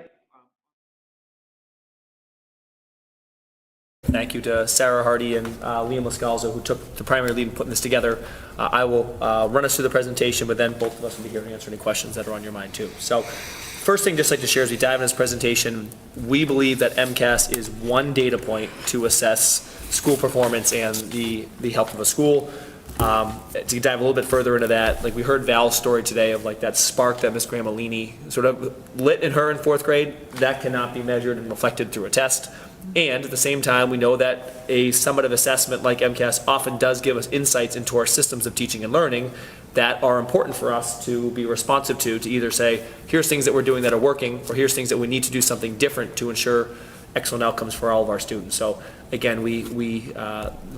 Thank you to Sarah Hardy and Liam Lascalzo, who took the primary lead in putting this together. I will run us through the presentation, but then both of us will be here to answer any questions that are on your mind too. So first thing, just like to share as we dive into this presentation, we believe that MCAS is one data point to assess school performance and the health of a school. To dive a little bit further into that, like we heard Val's story today of like that spark that Miss Gramolini sort of lit in her in fourth grade, that cannot be measured and reflected through a test. And at the same time, we know that a summative assessment like MCAS often does give us insights into our systems of teaching and learning that are important for us to be responsive to either say, here's things that we're doing that are working, or here's things that we need to do something different to ensure excellent outcomes for all of our students. So again,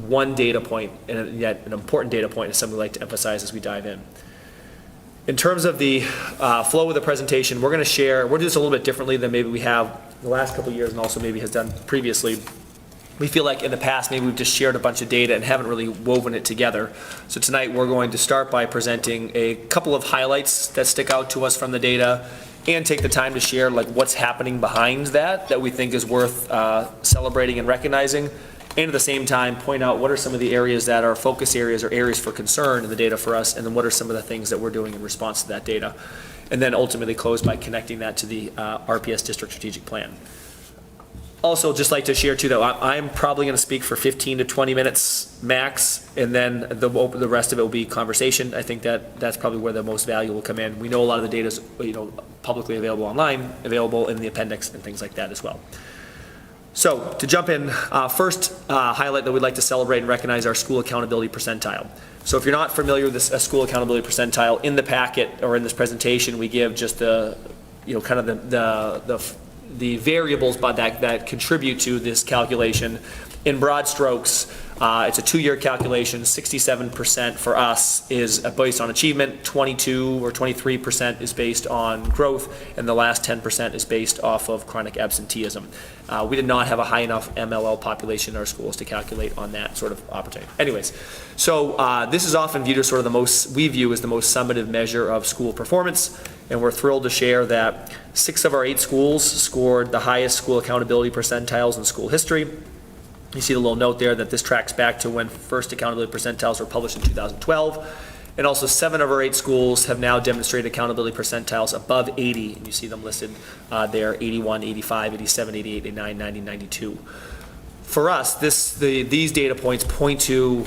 one data point, and yet an important data point, is something we like to emphasize as we dive in. In terms of the flow of the presentation, we'll do this a little bit differently than maybe we have the last couple of years and also maybe has done previously. We feel like in the past, maybe we've just shared a bunch of data and haven't really woven it together. So tonight, we're going to start by presenting a couple of highlights that stick out to us from the data and take the time to share like what's happening behind that we think is worth celebrating and recognizing. And at the same time, point out what are some of the areas that are focus areas or areas for concern in the data for us, and then what are some of the things that we're doing in response to that data. And then ultimately close by connecting that to the RPS District Strategic Plan. Also, just like to share too, though, I'm probably going to speak for 15 to 20 minutes max, and then the rest of it will be conversation. I think that's probably where the most value will come in. We know a lot of the data is publicly available online, available in the appendix and things like that as well. So to jump in, first highlight that we'd like to celebrate and recognize our school accountability percentile. So if you're not familiar with this school accountability percentile, in the packet or in this presentation, we give just the kind of the variables that contribute to this calculation. In broad strokes, it's a 2-year calculation. 67% for us is based on achievement, 22 or 23% is based on growth, and the last 10% is based off of chronic absenteeism. We did not have a high enough MLL population in our schools to calculate on that sort of opportunity. Anyways, so this is often viewed as sort of the most summative measure of school performance, and we're thrilled to share that 6 of our 8 schools scored the highest school accountability percentiles in school history. You see the little note there that this tracks back to when first accountability percentiles were published in 2012. And also 7 of our 8 schools have now demonstrated accountability percentiles above 80. And you see them listed there, 81, 85, 87, 88, 89, 90, 92. For us, these data points point to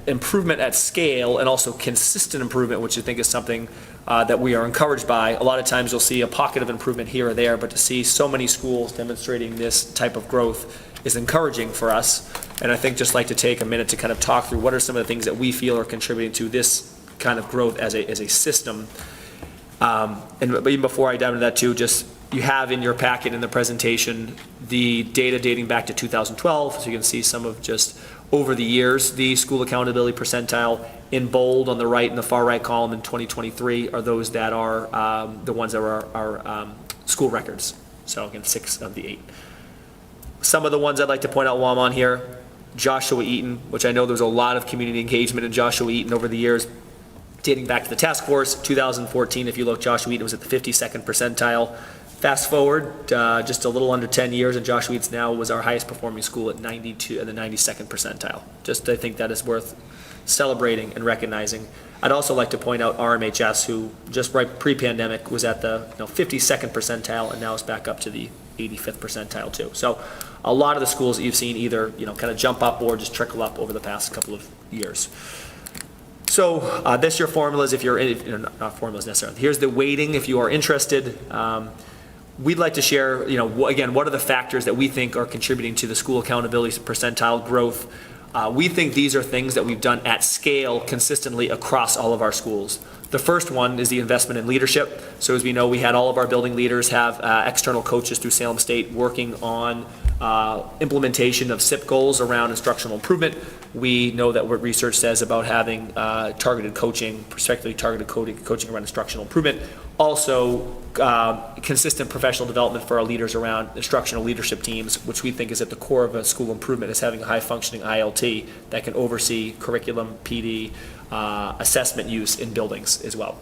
improvement at scale and also consistent improvement, which I think is something that we are encouraged by. A lot of times you'll see a pocket of improvement here or there, but to see so many schools demonstrating this type of growth is encouraging for us. And I think just like to take a minute to kind of talk through what are some of the things that we feel are contributing to this kind of growth as a system. But even before I dive into that too, just you have in your packet in the presentation the data dating back to 2012, so you can see some of just over the years. The school accountability percentile in bold on the right, in the far right column in 2023 are those that are the ones that are school records. So again, 6 of the 8. Some of the ones I'd like to point out while I'm on here, Joshua Eaton, which I know there's a lot of community engagement in Joshua Eaton over the years, dating back to the task force. 2014, if you look, Joshua Eaton was at the 52nd percentile. Fast forward just a little under 10 years, and Joshua Eaton now was our highest performing school at 92 at the 92nd percentile. I think that is worth celebrating and recognizing. I'd also like to point out RMHS, who just right pre-pandemic was at the 52nd percentile and now is back up to the 85th percentile too. So a lot of the schools that you've seen either kind of jump up or just trickle up over the past couple of years. So this your formulas if you're not formulas necessarily. Here's the weighting if you are interested. We'd like to share, again, what are the factors that we think are contributing to the school accountability percentile growth. We think these are things that we've done at scale consistently across all of our schools. The first one is the investment in leadership. So as we know, we had all of our building leaders have external coaches through Salem State working on implementation of SIP goals around instructional improvement. We know that what research says about having targeted coaching, prospectively targeted coaching around instructional improvement. Also, consistent professional development for our leaders around instructional leadership teams, which we think is at the core of a school improvement, is having a high-functioning ILT that can oversee curriculum, PD, assessment use in buildings as well.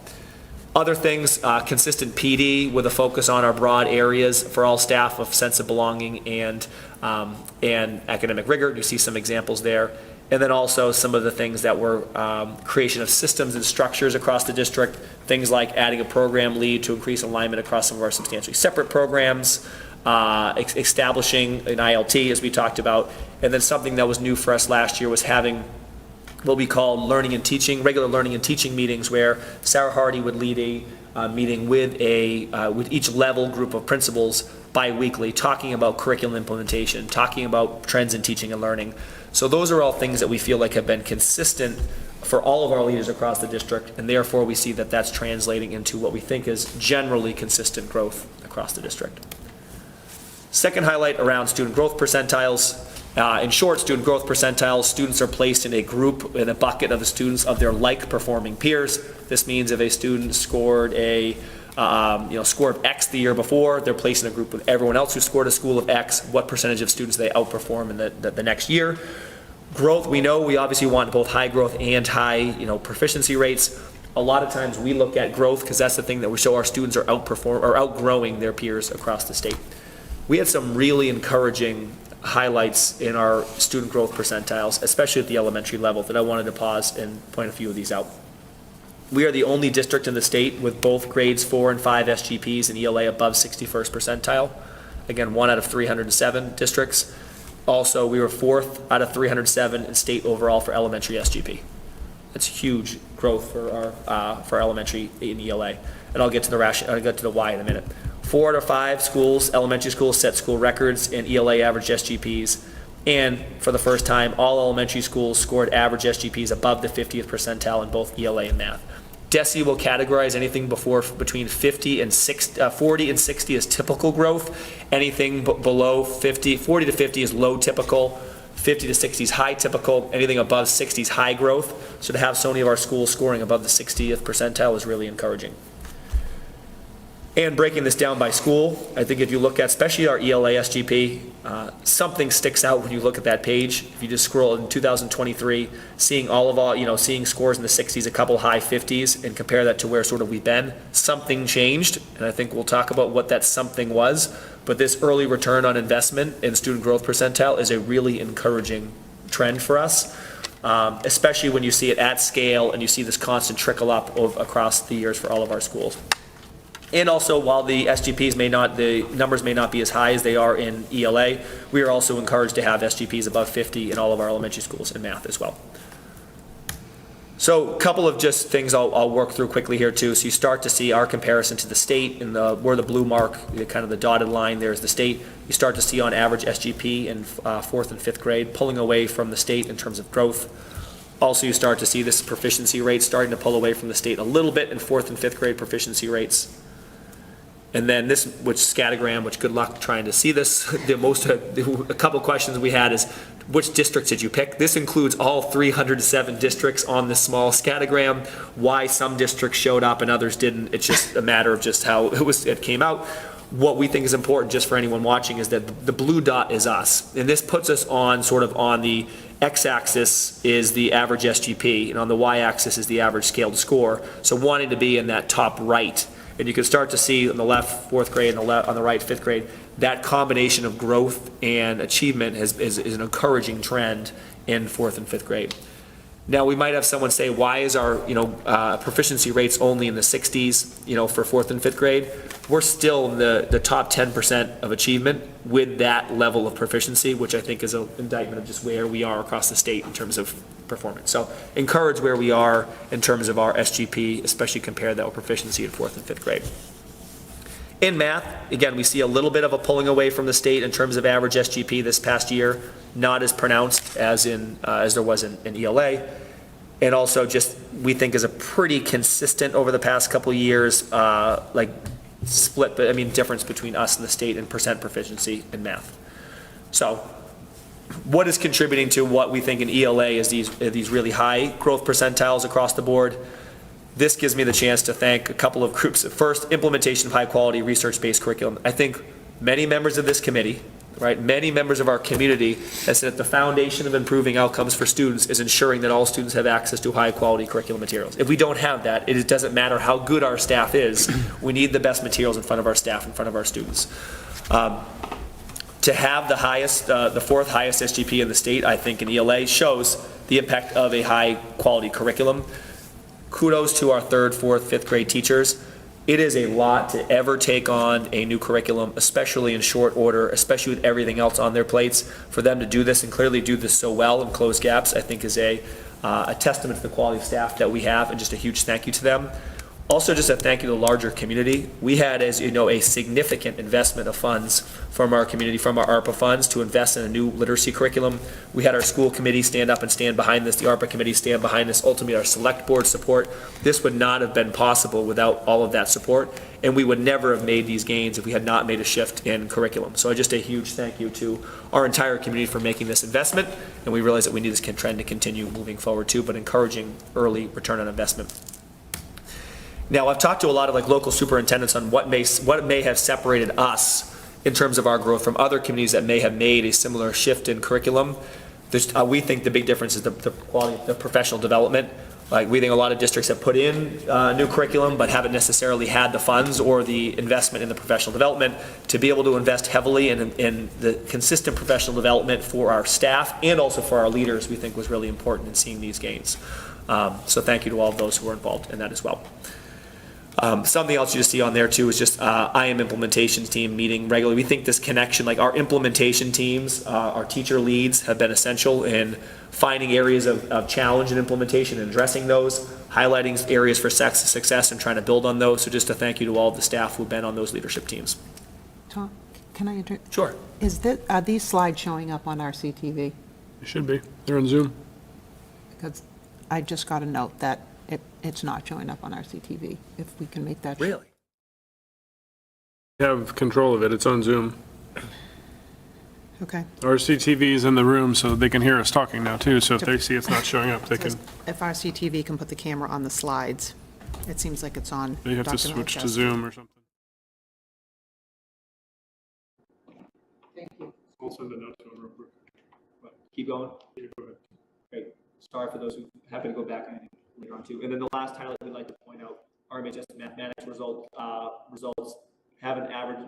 Other things, consistent PD with a focus on our broad areas for all staff of sense of belonging and academic rigor. You see some examples there. And then also some of the things that were creation of systems and structures across the district, things like adding a program lead to increase alignment across some of our substantially separate programs, establishing an ILT as we talked about, and then something that was new for us last year was having what we call regular learning and teaching meetings where Sarah Hardy would lead a meeting with each level group of principals bi-weekly, talking about curriculum implementation, talking about trends in teaching and learning. So those are all things that we feel like have been consistent for all of our leaders across the district, and therefore we see that that's translating into what we think is generally consistent growth across the district. Second highlight around student growth percentiles. In short, student growth percentiles, students are placed in a group, in a bucket of the students of their like-performing peers. This means if a student scored a score of X the year before, they're placed in a group with everyone else who scored a school of X, what percentage of students they outperform in the next year. Growth, we know we obviously want both high growth and high, proficiency rates. A lot of times we look at growth because that's the thing that we show our students are outgrowing their peers across the state. We had some really encouraging highlights in our student growth percentiles, especially at the elementary level, that I wanted to pause and point a few of these out. We are the only district in the state with both grades 4 and 5 SGPs and ELA above 61st percentile. Again, 1 out of 307 districts. Also, we were 4th out of 307 in state overall for elementary SGP. That's huge growth for our elementary in ELA. And I'll get to the why in a minute. 4 out of 5 schools, elementary schools, set school records in ELA average SGPs. And for the first time, all elementary schools scored average SGPs above the 50th percentile in both ELA and math. DESE will categorize anything between 40 and 60 as typical growth. Anything below 40 to 50 is low typical. 50 to 60 is high typical. Anything above 60 is high growth. So to have so many of our schools scoring above the 60th percentile is really encouraging. And breaking this down by school, I think if you look at, especially our ELA SGP, something sticks out when you look at that page. If you just scroll in 2023, seeing seeing scores in the 60s, a couple high 50s, and compare that to where sort of we've been, something changed. And I think we'll talk about what that something was. But this early return on investment in student growth percentile is a really encouraging trend for us, especially when you see it at scale and you see this constant trickle up across the years for all of our schools. And also, while the the numbers may not be as high as they are in ELA, we are also encouraged to have SGPs above 50 in all of our elementary schools in math as well. So a couple of just things I'll work through quickly here too. So you start to see our comparison to the state, and where the blue mark, kind of the dotted line there is the state. You start to see on average SGP in 4th and 5th grade, pulling away from the state in terms of growth. Also, you start to see this proficiency rate starting to pull away from the state a little bit in 4th and 5th grade proficiency rates. And then this, which scattergram, which good luck trying to see this. A couple questions we had is, which districts did you pick? This includes all 307 districts on this small scattergram. Why some districts showed up and others didn't, it's just a matter of just how it came out. What we think is important, just for anyone watching, is that the blue dot is us. And this puts us on the x-axis is the average SGP, and on the y-axis is the average scaled score. So wanting to be in that top right. And you can start to see on the left, 4th grade, and on the right, 5th grade, that combination of growth and achievement is an encouraging trend in 4th and 5th grade. Now, we might have someone say, why is our proficiency rates only in the 60s, for 4th and 5th grade? We're still in the top 10% of achievement with that level of proficiency, which I think is an indictment of just where we are across the state in terms of performance. So encourage where we are in terms of our SGP, especially compare that with proficiency in 4th and 5th grade. In math, again, we see a little bit of a pulling away from the state in terms of average SGP this past year, not as pronounced as there was in ELA. And also just, we think is a pretty consistent over the past couple of years, split, but difference between us and the state in percent proficiency in math. So what is contributing to what we think in ELA is these really high growth percentiles across the board? This gives me the chance to thank a couple of groups. First, implementation of high quality research-based curriculum. I think many members of this committee, many members of our community have said that the foundation of improving outcomes for students is ensuring that all students have access to high quality curriculum materials. If we don't have that, it doesn't matter how good our staff is. We need the best materials in front of our staff, in front of our students. To have the 4th highest SGP in the state, I think in ELA, shows the impact of a high quality curriculum. Kudos to our 3rd, 4th, 5th grade teachers. It is a lot to ever take on a new curriculum, especially in short order, especially with everything else on their plates. For them to do this and clearly do this so well and close gaps, I think is a testament to the quality of staff that we have, and just a huge thank you to them. Also, just a thank you to the larger community. We had, as you know, a significant investment of funds from our community, from our ARPA funds, to invest in a new literacy curriculum. We had our school committee stand up and stand behind this, the ARPA committee stand behind this, ultimately our select board support. This would not have been possible without all of that support, and we would never have made these gains if we had not made a shift in curriculum. So just a huge thank you to our entire community for making this investment, and we realize that we need this trend to continue moving forward too, but encouraging early return on investment. Now, I've talked to a lot of local superintendents on what may have separated us in terms of our growth from other communities that may have made a similar shift in curriculum. We think the big difference is the quality, the professional development. We think a lot of districts have put in new curriculum, but haven't necessarily had the funds or the investment in the professional development to be able to invest heavily in the consistent professional development for our staff and also for our leaders. We think was really important in seeing these gains. So thank you to all of those who were involved in that as well. Something else you just see on there too is just IM implementation team meeting regularly. We think this connection, our implementation teams, our teacher leads have been essential in finding areas of challenge in implementation and addressing those, highlighting areas for success and trying to build on those. So just a thank you to all of the staff who've been on those leadership teams. Tom, can I interrupt? Sure. Are these slides showing up on RCTV? It should be. They're on Zoom. Because I just got a note that it's not showing up on RCTV, if we can make that. Really? You have control of it. It's on Zoom. Okay. RCTV is in the room, so they can hear us talking now, too. So if they see it's not showing up, they can, If RCTV can put the camera on the slides, it seems like it's on. they have to Dr. switch to Malachowski. Zoom or something. Thank you. I'll send a note to him real quick. Keep going. Yeah, go ahead. Great. Sorry for those who happen to go back and later on too. And then the last highlight we'd like to point out, RMHS mathematics results have an average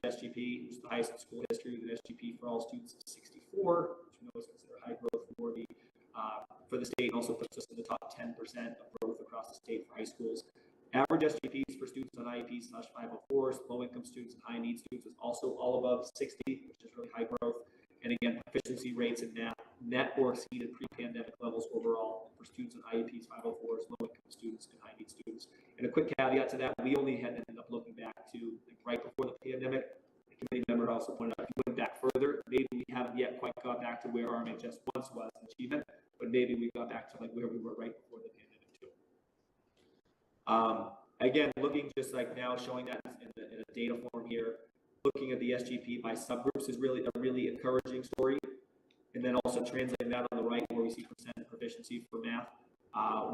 SGP, which is the highest in school history, with an SGP for all students of 64, which we know is considered high growth for the state, and also puts us in the top 10% of growth across the state for high schools. Average SGPs for students on IEPs/504s, low-income students and high-need students is also all above 60, which is really high growth. And again, proficiency rates in math met or exceeded pre-pandemic levels overall for students on IEPs, 504s, low-income students, and high-need students. And a quick caveat to that, we only had ended up looking back to right before the pandemic. The committee member also pointed out, if you went back further, maybe we haven't yet quite got back to where RMHS once was in achievement, but maybe we got back to where we were right before the pandemic too. Again, looking just now, showing that in a data form here, looking at the SGP by subgroups is really a really encouraging story. And then also translating that on the right where we see percent proficiency for math.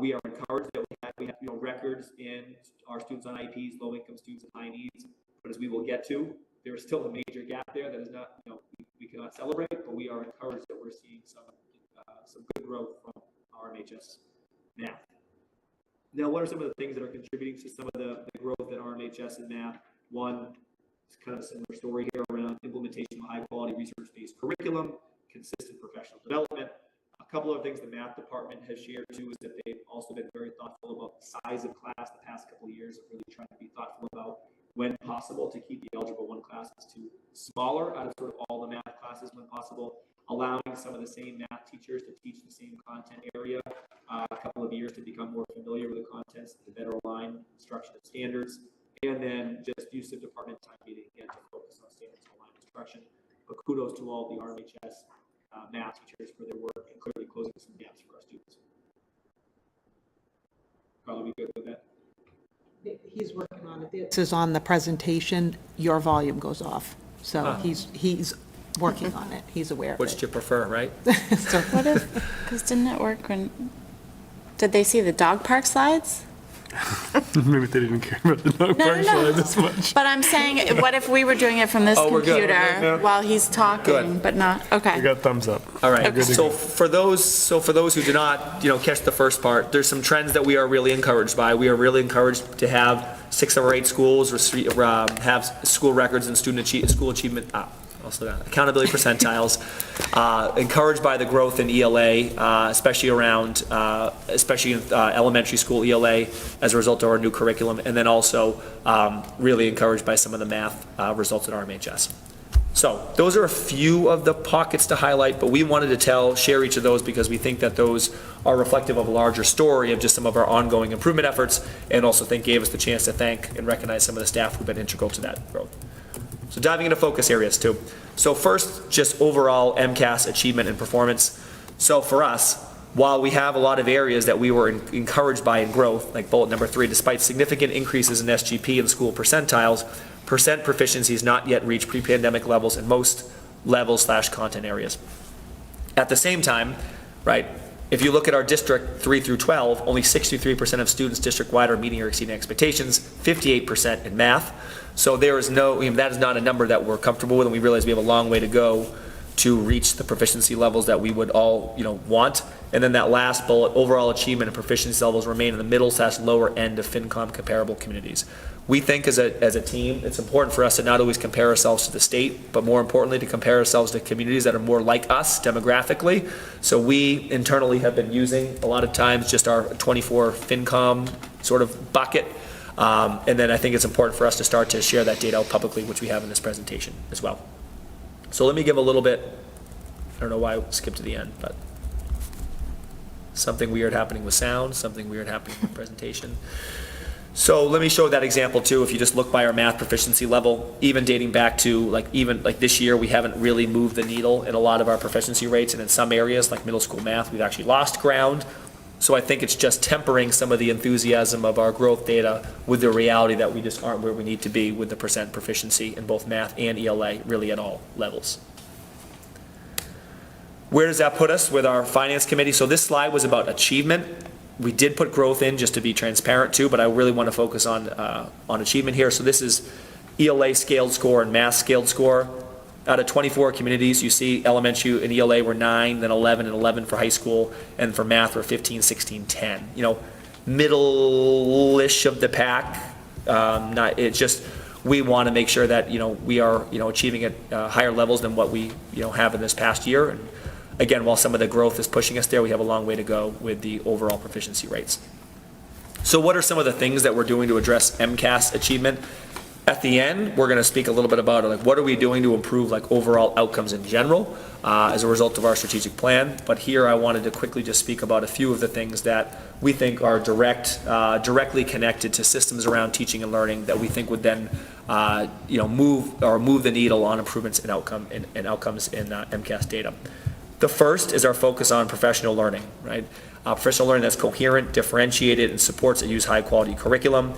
We are encouraged that we have records in our students on IEPs, low-income students and high needs. But as we will get to, there is still a major gap there that is not, we cannot celebrate, but we are encouraged that we're seeing some good growth from RMHS math. Now, what are some of the things that are contributing to some of the growth in RMHS and math? One, it's kind of a similar story here around implementation of high-quality research-based curriculum, consistent professional development. A couple of things the math department has shared too is that they've also been very thoughtful about the size of class the past couple of years, of really trying to be thoughtful about when possible to keep the Algebra 1 classes to smaller out of sort of all the math classes when possible, allowing some of the same math teachers to teach the same content area a couple of years to become more familiar with the contents, to better align instruction and standards, and then just use of department time meeting again to focus on standards and aligned instruction. But kudos to all the RMHS math teachers for their work and clearly closing some gaps for our students. Carla, we good with that? He's working on it. This is on the presentation, your volume goes off. So he's working on it. He's aware of Which it. do you prefer, right? So, What if, because didn't it work when, did they see the dog park slides? Maybe they didn't care about the dog park slide this much. But I'm saying, what if we were doing it from this Oh, we're good. computer Yeah. while he's talking, Good. but not, We okay. got thumbs up. All right. Good to So go. for those who did not, catch the first part, there's some trends that we are really encouraged by. We are really encouraged to have 6 of our 8 schools have school records and school achievement. Also accountability percentiles. Encouraged by the growth in ELA, especially in elementary school ELA as a result of our new curriculum, and then also really encouraged by some of the math results at RMHS. So those are a few of the pockets to highlight, but we wanted to share each of those because we think that those are reflective of a larger story of just some of our ongoing improvement efforts, and also gave us the chance to thank and recognize some of the staff who've been integral to that growth. So diving into focus areas too. So first, just overall MCAS achievement and performance. So for us, while we have a lot of areas that we were encouraged by in growth, like bullet number 3, despite significant increases in SGP and school percentiles, percent proficiency has not yet reached pre-pandemic levels in most levels/content areas. At the same time, right, if you look at our district 3 through 12, only 63% of students district-wide are meeting or exceeding expectations, 58% in math. So there is that is not a number that we're comfortable with, and we realize we have a long way to go to reach the proficiency levels that we would all, want. And then that last bullet, overall achievement and proficiency levels remain in the middle/lower end of FinCom comparable communities. We think as a team, it's important for us to not always compare ourselves to the state, but more importantly, to compare ourselves to communities that are more like us demographically. So we internally have been using a lot of times just our 24 FinCom sort of bucket. And then I think it's important for us to start to share that data out publicly, which we have in this presentation as well. So let me give a little bit, I don't know why I skipped to the end, but something weird happening with sound, something weird happening with presentation. So let me show that example too. If you just look by our math proficiency level, even dating back to like this year, we haven't really moved the needle in a lot of our proficiency rates. And in some areas like middle school math, we've actually lost ground. So I think it's just tempering some of the enthusiasm of our growth data with the reality that we just aren't where we need to be with the percent proficiency in both math and ELA, really at all levels. Where does that put us with our finance committee? So this slide was about achievement. We did put growth in just to be transparent too, but I really want to focus on achievement here. So this is ELA scaled score and math scaled score. Out of 24 communities, you see elementary and ELA were 9, then 11 and 11 for high school, and for math were 15, 16, 10. Middle-ish of the pack. We want to make sure that, we are, achieving at higher levels than what we, have in this past year. And again, while some of the growth is pushing us there, we have a long way to go with the overall proficiency rates. So what are some of the things that we're doing to address MCAS achievement? At the end, we're going to speak a little bit about what are we doing to improve overall outcomes in general as a result of our strategic plan. But here I wanted to quickly just speak about a few of the things that we think are directly connected to systems around teaching and learning that we think would then move the needle on improvements in outcomes in MCAS data. The first is our focus on professional learning, right? Professional learning that's coherent, differentiated, and supports and use high-quality curriculum.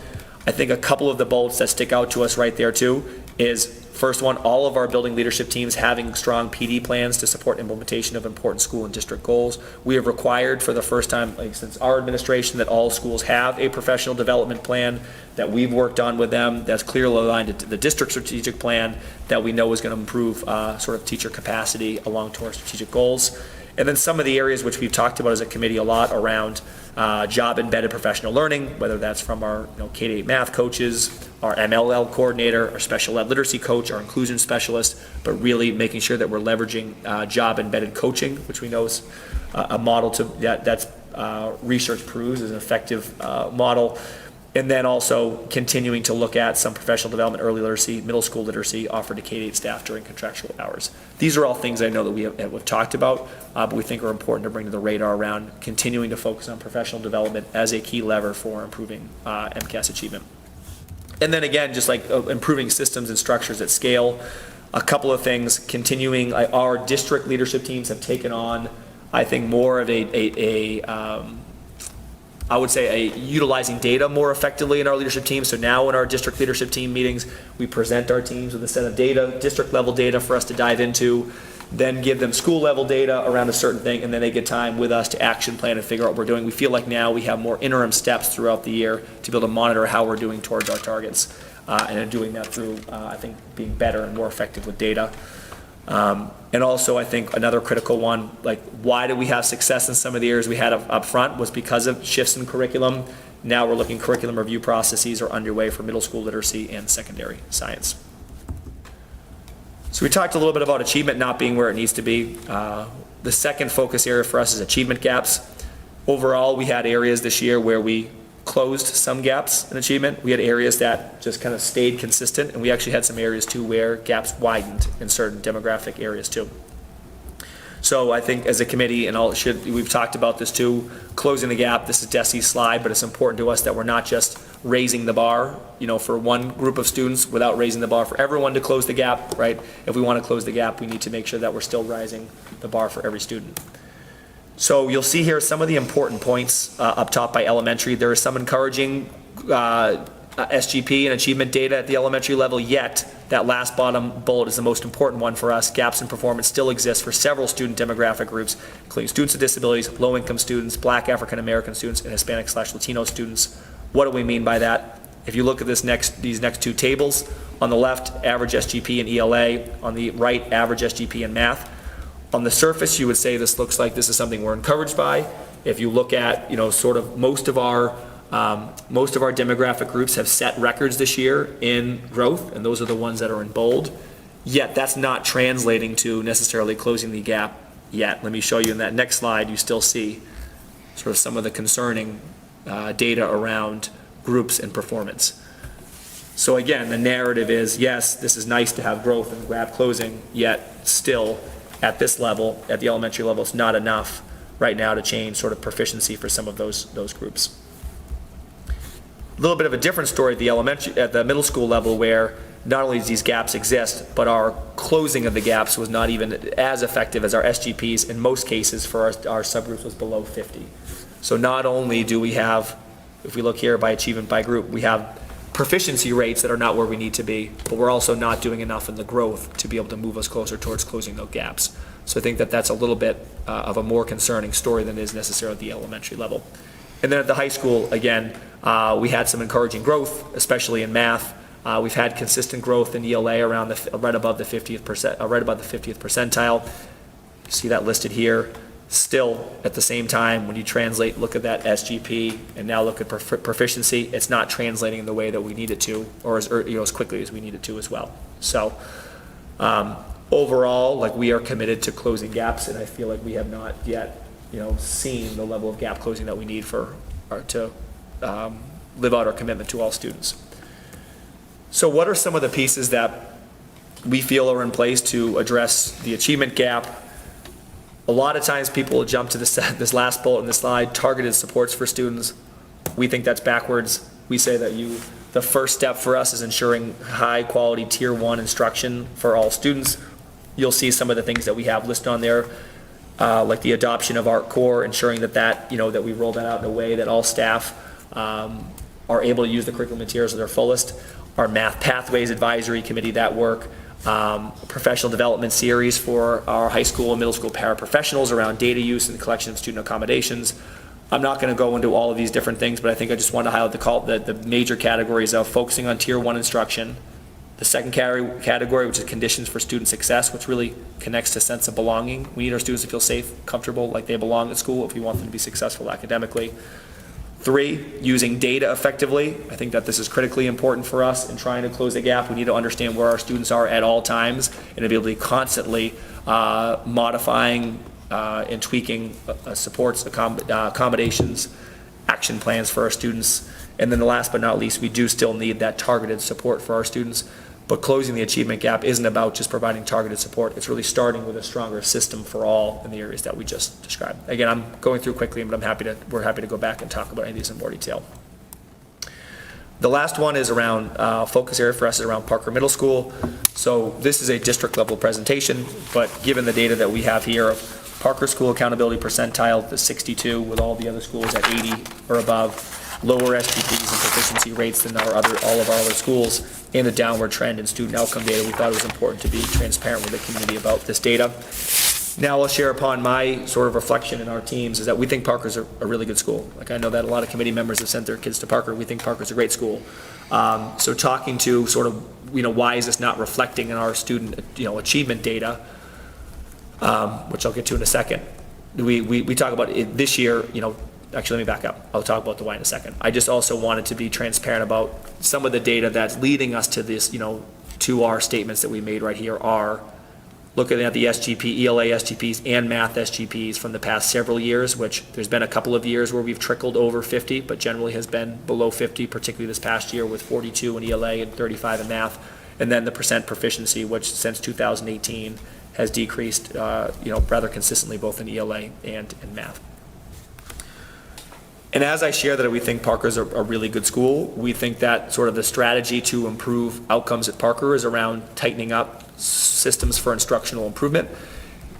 I think a couple of the bullets that stick out to us right there too is, first one, all of our building leadership teams having strong PD plans to support implementation of important school and district goals. We have required for the first time since our administration that all schools have a professional development plan that we've worked on with them that's clearly aligned to the district strategic plan that we know is going to improve sort of teacher capacity along to our strategic goals. And then some of the areas which we've talked about as a committee a lot around job-embedded professional learning, whether that's from our K-8 math coaches, our MLL coordinator, our special ed literacy coach, our inclusion specialist, but really making sure that we're leveraging job-embedded coaching, which we know is a model that's research proves is an effective model. And then also continuing to look at some professional development, early literacy, middle school literacy offered to K-8 staff during contractual hours. These are all things I know that we've talked about, but we think are important to bring to the radar around continuing to focus on professional development as a key lever for improving MCAS achievement. And then again, just improving systems and structures at scale. A couple of things, continuing, our district leadership teams have taken on, I think, more of I would say utilizing data more effectively in our leadership team. So now in our district leadership team meetings, we present our teams with a set of data, district level data for us to dive into, then give them school level data around a certain thing, and then they get time with us to action plan and figure out what we're doing. We feel like now we have more interim steps throughout the year to be able to monitor how we're doing towards our targets, and doing that through, I think, being better and more effective with data. And also, I think another critical one, why did we have success in some of the areas we had up front was because of shifts in curriculum. Now we're looking curriculum review processes are underway for middle school literacy and secondary science. So we talked a little bit about achievement not being where it needs to be. The second focus area for us is achievement gaps. Overall, we had areas this year where we closed some gaps in achievement. We had areas that just kind of stayed consistent, and we actually had some areas too where gaps widened in certain demographic areas too. So I think as a committee, and we've talked about this too, closing the gap, this is Desi's slide, but it's important to us that we're not just raising the bar, for one group of students without raising the bar for everyone to close the gap, right? If we want to close the gap, we need to make sure that we're still raising the bar for every student. So you'll see here some of the important points up top by elementary. There is some encouraging SGP and achievement data at the elementary level, yet that last bottom bullet is the most important one for us. Gaps in performance still exist for several student demographic groups, including students with disabilities, low-income students, Black African-American students, and Hispanic/Latino students. What do we mean by that? If you look at these next two tables, on the left, average SGP and ELA, on the right, average SGP and math. On the surface, you would say this looks like this is something we're encouraged by. If you look at, sort of most of our demographic groups have set records this year in growth, and those are the ones that are in bold. Yet that's not translating to necessarily closing the gap yet. Let me show you in that next slide, you still see sort of some of the concerning data around groups and performance. So again, the narrative is, yes, this is nice to have growth and gap closing, yet still at this level, at the elementary level, it's not enough right now to change sort of proficiency for some of those groups. A little bit of a different story at the middle school level, where not only do these gaps exist, but our closing of the gaps was not even as effective as our SGPs. In most cases, for our subgroups, was below 50. So not only do we have, if we look here by achievement by group, we have proficiency rates that are not where we need to be, but we're also not doing enough in the growth to be able to move us closer towards closing those gaps. So I think that that's a little bit of a more concerning story than is necessarily at the elementary level. And then at the high school, again, we had some encouraging growth, especially in math. We've had consistent growth in ELA around right above the 50th percentile. You see that listed here. Still, at the same time, when you look at that SGP and now look at proficiency, it's not translating in the way that we need it to, or as quickly as we need it to as well. So overall, we are committed to closing gaps, and I feel like we have not yet, seen the level of gap closing that we need to live out our commitment to all students. So what are some of the pieces that we feel are in place to address the achievement gap? A lot of times people will jump to this last bullet in the slide, targeted supports for students. We think that's backwards. We say that the first step for us is ensuring high quality tier 1 instruction for all students. You'll see some of the things that we have listed on there, like the adoption of ArtCore, ensuring that we roll that out in a way that all staff are able to use the curriculum materials at their fullest. Our Math Pathways Advisory Committee, that work. Professional development series for our high school and middle school paraprofessionals around data use and collection of student accommodations. I'm not going to go into all of these different things, but I think I just want to highlight the major categories of focusing on tier 1 instruction. The second category, which is conditions for student success, which really connects to sense of belonging. We need our students to feel safe, comfortable, like they belong at school if we want them to be successful academically. 3, using data effectively. I think that this is critically important for us in trying to close the gap. We need to understand where our students are at all times and to be able to be constantly modifying and tweaking supports, accommodations, action plans for our students. And then the last but not least, we do still need that targeted support for our students. But closing the achievement gap isn't about just providing targeted support. It's really starting with a stronger system for all in the areas that we just described. Again, I'm going through quickly, but we're happy to go back and talk about any of these in more detail. The last one is around, focus area for us is around Parker Middle School. So this is a district level presentation, but given the data that we have here, Parker School accountability percentile is 62 with all the other schools at 80 or above. Lower SGPs and proficiency rates than all of our other schools, and a downward trend in student outcome data. We thought it was important to be transparent with the community about this data. Now I'll share upon my sort of reflection in our teams is that we think Parker's a really good school. I know that a lot of committee members have sent their kids to Parker. We think Parker's a great school. So talking to sort of, why is this not reflecting in our student, achievement data, which I'll get to in a second. We talk about it this year, Actually, let me back up. I'll talk about the why in a second. I just also wanted to be transparent about some of the data that's leading us to this, to our statements that we made right here are looking at the SGP, ELA SGPs, and math SGPs from the past several years, which there's been a couple of years where we've trickled over 50, but generally has been below 50, particularly this past year with 42 in ELA and 35 in math. And then the percent proficiency, which since 2018 has decreased, rather consistently both in ELA and in math. And as I share that we think Parker's a really good school, we think that sort of the strategy to improve outcomes at Parker is around tightening up systems for instructional improvement.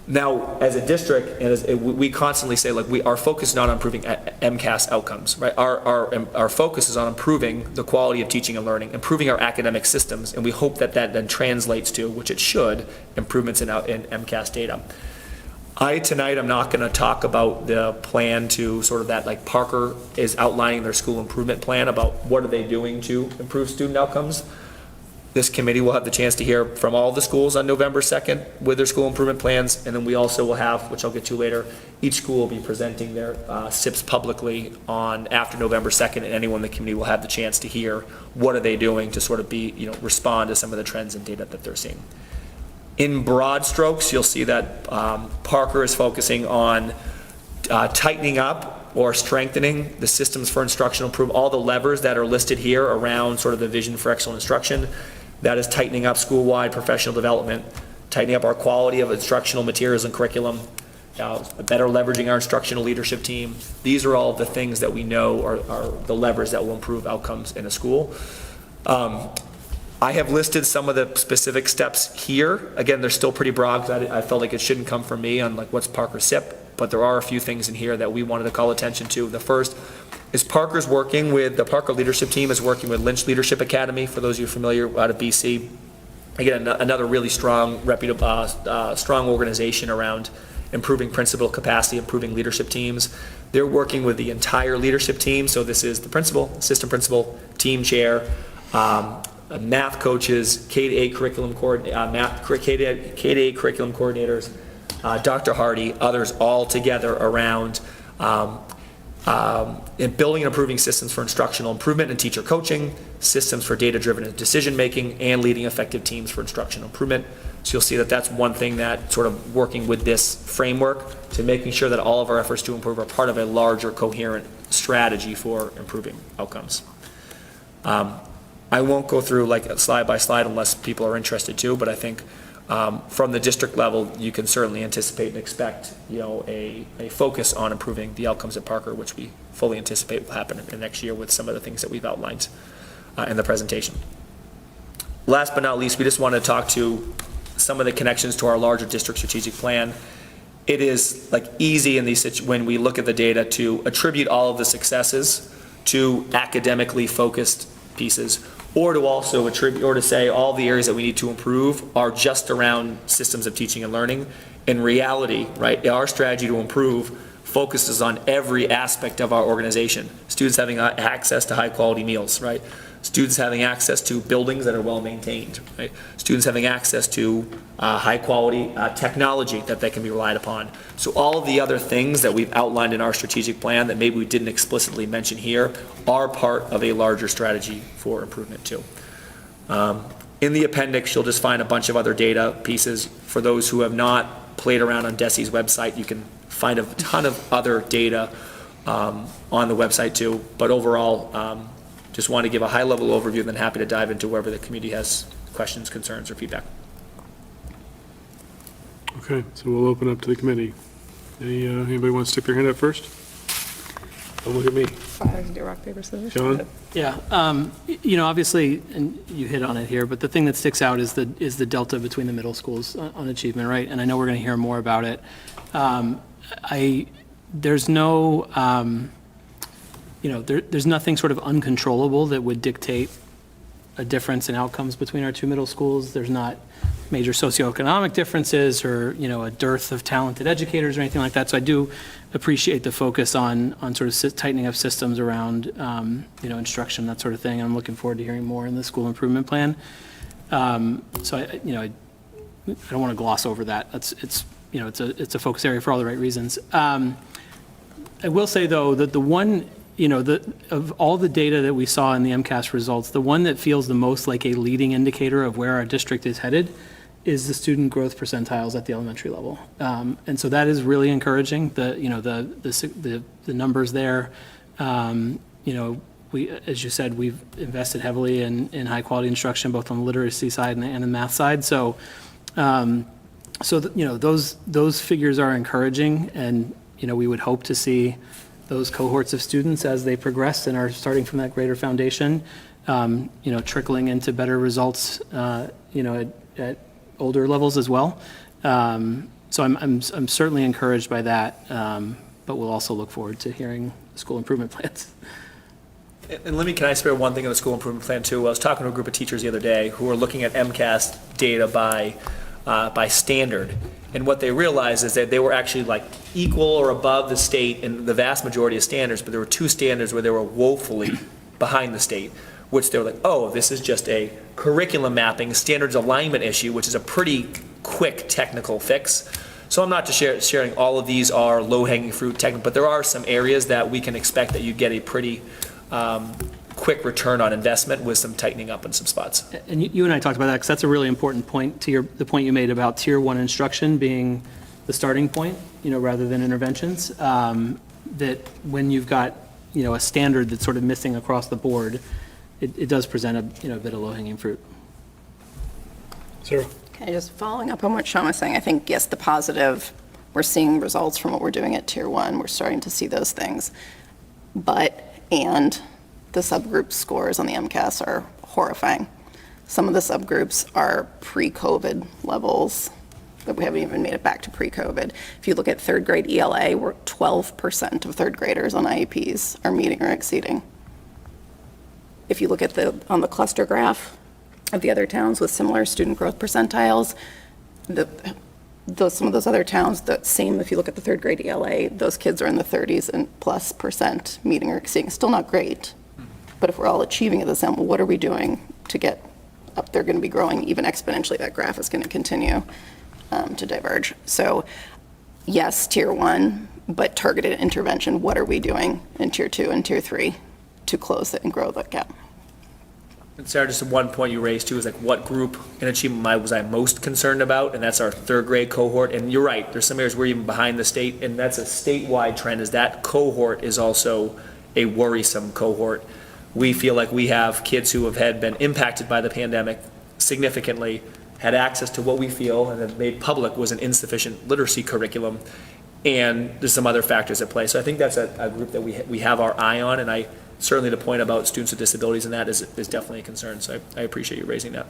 Now, as a district, and we constantly say, like, our focus is not on improving MCAS outcomes, right? Our focus is on improving the quality of teaching and learning, improving our academic systems, and we hope that then translates to, which it should, improvements in MCAS data. Tonight, I'm not going to talk about the plan to sort of that, like Parker is outlining their school improvement plan about what are they doing to improve student outcomes. This committee will have the chance to hear from all the schools on November 2nd with their school improvement plans, and then we also will have, which I'll get to later, each school will be presenting their SIPs publicly after November 2nd, and anyone in the committee will have the chance to hear what are they doing to sort of respond to some of the trends and data that they're seeing. In broad strokes, you'll see that Parker is focusing on tightening up or strengthening the systems for instructional improvement, all the levers that are listed here around sort of the vision for excellent instruction. That is tightening up school-wide professional development, tightening up our quality of instructional materials and curriculum, better leveraging our instructional leadership team. These are all the things that we know are the levers that will improve outcomes in a school. I have listed some of the specific steps here. Again, they're still pretty broad, because I felt like it shouldn't come from me on like what's Parker SIP, but there are a few things in here that we wanted to call attention to. The first is the Parker leadership team is working with Lynch Leadership Academy, for those of you familiar, out of BC. Again, another really strong, reputable, strong organization around improving principal capacity, improving leadership teams. They're working with the entire leadership team, so this is the principal, assistant principal, team chair, math coaches, K-8 curriculum K-8 curriculum coordinators, Dr. Hardy, others, all together around in building and improving systems for instructional improvement and teacher coaching, systems for data-driven decision-making, and leading effective teams for instructional improvement. So you'll see that that's one thing that sort of working with this framework to making sure that all of our efforts to improve are part of a larger coherent strategy for improving outcomes. I won't go through like slide by slide unless people are interested to, but I think from the district level, you can certainly anticipate and expect, a focus on improving the outcomes at Parker, which we fully anticipate will happen in the next year with some of the things that we've outlined in the presentation. Last but not least, we just want to talk to some of the connections to our larger district strategic plan. It is like easy in these when we look at the data to attribute all of the successes to academically focused pieces, or to also attribute, or to say all the areas that we need to improve are just around systems of teaching and learning. In reality, right, our strategy to improve focuses on every aspect of our organization. Students having access to high quality meals, right? Students having access to buildings that are well maintained, right? Students having access to high quality technology that they can be relied upon. So all of the other things that we've outlined in our strategic plan that maybe we didn't explicitly mention here are part of a larger strategy for improvement too. In the appendix, you'll just find a bunch of other data pieces. For those who have not played around on DESE's website, you can find a ton of other data on the website too. But overall, just want to give a high-level overview, and then happy to dive into wherever the community has questions, concerns, or feedback. Okay, so we'll open up to the committee. Anybody want to stick their hand up first? Don't look at me. Rock, paper, scissors. John? Yeah, obviously, and you hit on it here, but the thing that sticks out is the delta between the middle schools on achievement, right? And I know we're going to hear more about it. There's no, there's nothing sort of uncontrollable that would dictate a difference in outcomes between our two middle schools. There's not major socioeconomic differences or, a dearth of talented educators or anything like that. So I do appreciate the focus on sort of tightening up systems around, instruction, that sort of thing. I'm looking forward to hearing more in the school improvement plan. So I don't want to gloss over that. It's a focus area for all the right reasons. I will say though that the one, of all the data that we saw in the MCAS results, the one that feels the most like a leading indicator of where our district is headed is the student growth percentiles at the elementary level. And so that is really encouraging, the numbers there. We, as you said, we've invested heavily in high-quality instruction, both on the literacy side and the math side. So, those figures are encouraging, and, we would hope to see those cohorts of students as they progress and are starting from that greater foundation, trickling into better results, at older levels as well. So I'm certainly encouraged by that, but we'll also look forward to hearing school improvement plans. And can I spare one thing on the school improvement plan too? I was talking to a group of teachers the other day who were looking at MCAS data by standard. And what they realized is that they were actually like equal or above the state in the vast majority of standards, but there were 2 standards where they were woefully behind the state, which they were like, oh, this is just a curriculum mapping, standards alignment issue, which is a pretty quick technical fix. So I'm not just sharing all of these are low-hanging fruit technical, but there are some areas that we can expect that you get a pretty quick return on investment with some tightening up in some spots. And you and I talked about that, because that's a really important point to the point you made about Tier 1 instruction being the starting point, rather than interventions. That when you've got, a standard that's sort of missing across the board, it does present a bit of low-hanging fruit. Sarah? Okay, just following up on what Sean was saying, I think, yes, the positive, we're seeing results from what we're doing at Tier 1. We're starting to see those things. And the subgroup scores on the MCAS are horrifying. Some of the subgroups are pre-COVID levels that we haven't even made it back to pre-COVID. If you look at third grade ELA, we're 12% of third graders on IEPs are meeting or exceeding. If you look at on the cluster graph of the other towns with similar student growth percentiles, some of those other towns, the same, if you look at the third grade ELA, those kids are in the 30s and plus percent meeting or exceeding. Still not great, but if we're all achieving at the same, well, what are we doing to get up? They're going to be growing even exponentially. That graph is going to continue to diverge. So yes, Tier 1, but targeted intervention. What are we doing in Tier 2 and Tier 3 to close it and grow that gap? And Sarah, just one point you raised too is like what group in achievement was I most concerned about, and that's our third grade cohort. And you're right, there's some areas we're even behind the state, and that's a statewide trend, is that cohort is also a worrisome cohort. We feel like we have kids who have been impacted by the pandemic significantly, had access to what we feel and have made public was an insufficient literacy curriculum, and there's some other factors at play. So I think that's a group that we have our eye on, and certainly the point about students with disabilities and that is definitely a concern. So I appreciate you raising that.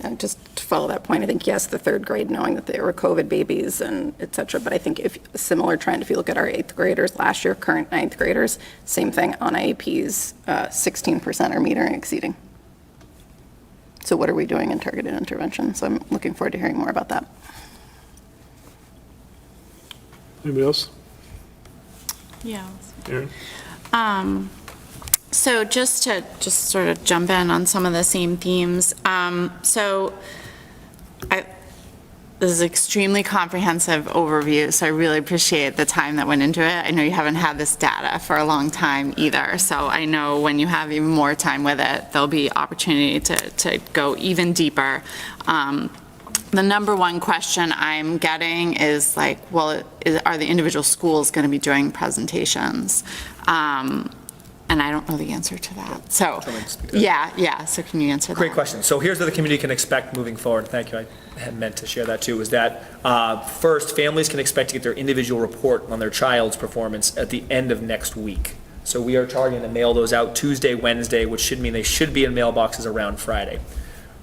And just to follow that point, I think, yes, the third grade, knowing that they were COVID babies and et cetera, but I think if a similar trend, if you look at our 8th graders last year, current 9th graders, same thing on IEPs, 16% are meeting or exceeding. So what are we doing in targeted intervention? So I'm looking forward to hearing more about that. Anybody else? Yeah. Erin? So just to sort of jump in on some of the same themes. This is an extremely comprehensive overview, so I really appreciate the time that went into it. I know you haven't had this data for a long time either, so I know when you have even more time with it, there'll be opportunity to go even deeper. The number one question I'm getting is like, well, are the individual schools going to be doing presentations? And I don't know the answer to that. So, yeah, so can you answer that? Great question. So here's what the community can expect moving forward. Thank you. I had meant to share that too, is that first, families can expect to get their individual report on their child's performance at the end of next week. So we are targeting to mail those out Tuesday, Wednesday, which should mean they should be in mailboxes around Friday.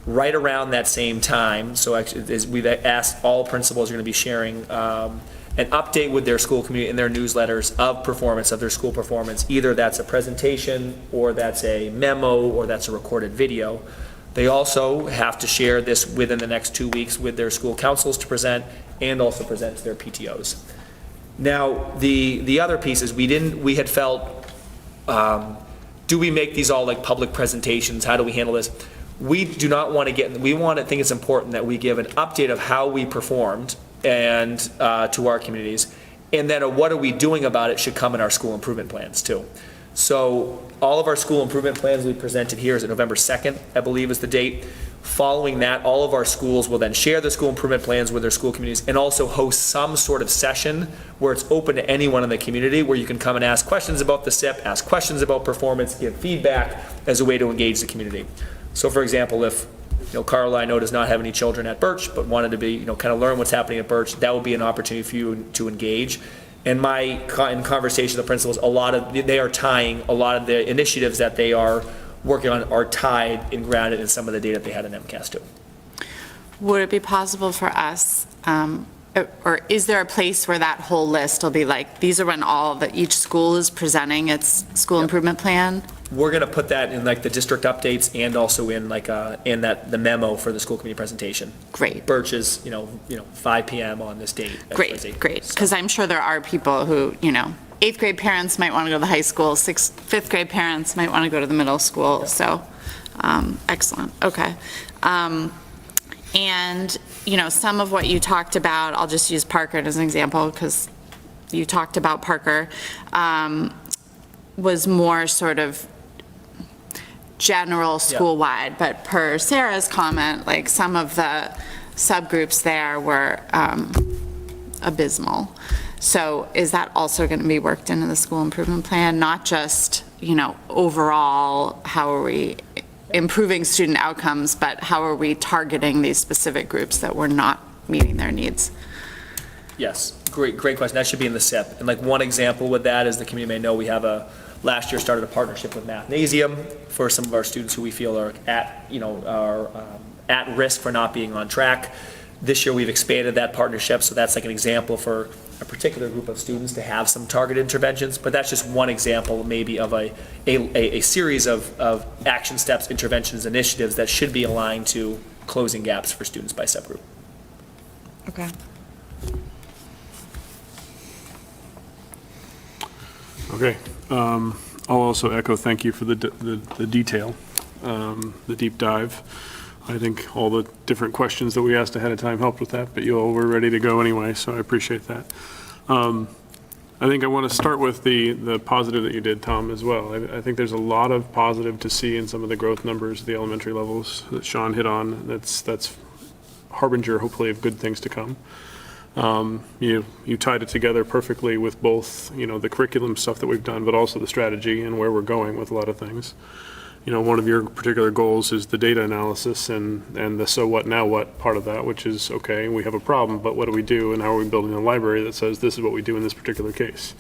Right around that same time, so actually, we've asked all principals are going to be sharing an update with their school community in their newsletters of performance, of their school performance. Either that's a presentation, or that's a memo, or that's a recorded video. They also have to share this within the next 2 weeks with their school councils to present, and also present to their PTOs. Now, the other piece is we had felt, do we make these all like public presentations? How do we handle this? We do not want to think it's important that we give an update of how we performed and to our communities, and then what are we doing about it should come in our school improvement plans too. So all of our school improvement plans we presented here is November 2nd, I believe is the date. Following that, all of our schools will then share their school improvement plans with their school communities and also host some sort of session where it's open to anyone in the community, where you can come and ask questions about the SIP, ask questions about performance, give feedback as a way to engage the community. So for example, if Carla, I know, does not have any children at Birch, but wanted to be, kind of learn what's happening at Birch, that would be an opportunity for you to engage. And in conversation with the principals, they are tying a lot of the initiatives that they are working on are tied and grounded in some of the data they had in MCAS too. Would it be possible for us, or is there a place where that whole list will be like, these are when each school is presenting its school improvement plan? We're going to put that in like the district updates and also in like the memo for the school committee presentation. Great. Birch is 5 p.m. on this date. Great. Because I'm sure there are people who, 8th grade parents might want to go to the high school, 5th grade parents might want to go to the middle school. Yep. So, excellent. Okay. And, some of what you talked about, I'll just use Parker as an example because you talked about Parker, was more sort of general school-wide, but per Sarah's comment, like some of the subgroups there were abysmal. So is that also going to be worked into the school improvement plan? Not just, overall, how are we improving student outcomes, but how are we targeting these specific groups that were not meeting their needs? Yes, great question. That should be in the SIP. And like one example with that is the community may know we have last year started a partnership with Mathnasium for some of our students who we feel are at risk for not being on track. This year we've expanded that partnership, so that's like an example for a particular group of students to have some targeted interventions, but that's just one example maybe of a series of action steps, interventions, initiatives that should be aligned to closing gaps for students by subgroup. Okay. Okay. I'll also echo thank you for the detail, the deep dive. I think all the different questions that we asked ahead of time helped with that, but you all were ready to go anyway, so I appreciate that. I think I want to start with the positive that you did, Tom, as well. I think there's a lot of positive to see in some of the growth numbers at the elementary levels that Sean hit on. That's harbinger, hopefully, of good things to come. You tied it together perfectly with both, the curriculum stuff that we've done, but also the strategy and where we're going with a lot of things. One of your particular goals is the data analysis and the so what, now what part of that, which is, okay, we have a problem, but what do we do and how are we building a library that says this is what we do in this particular case?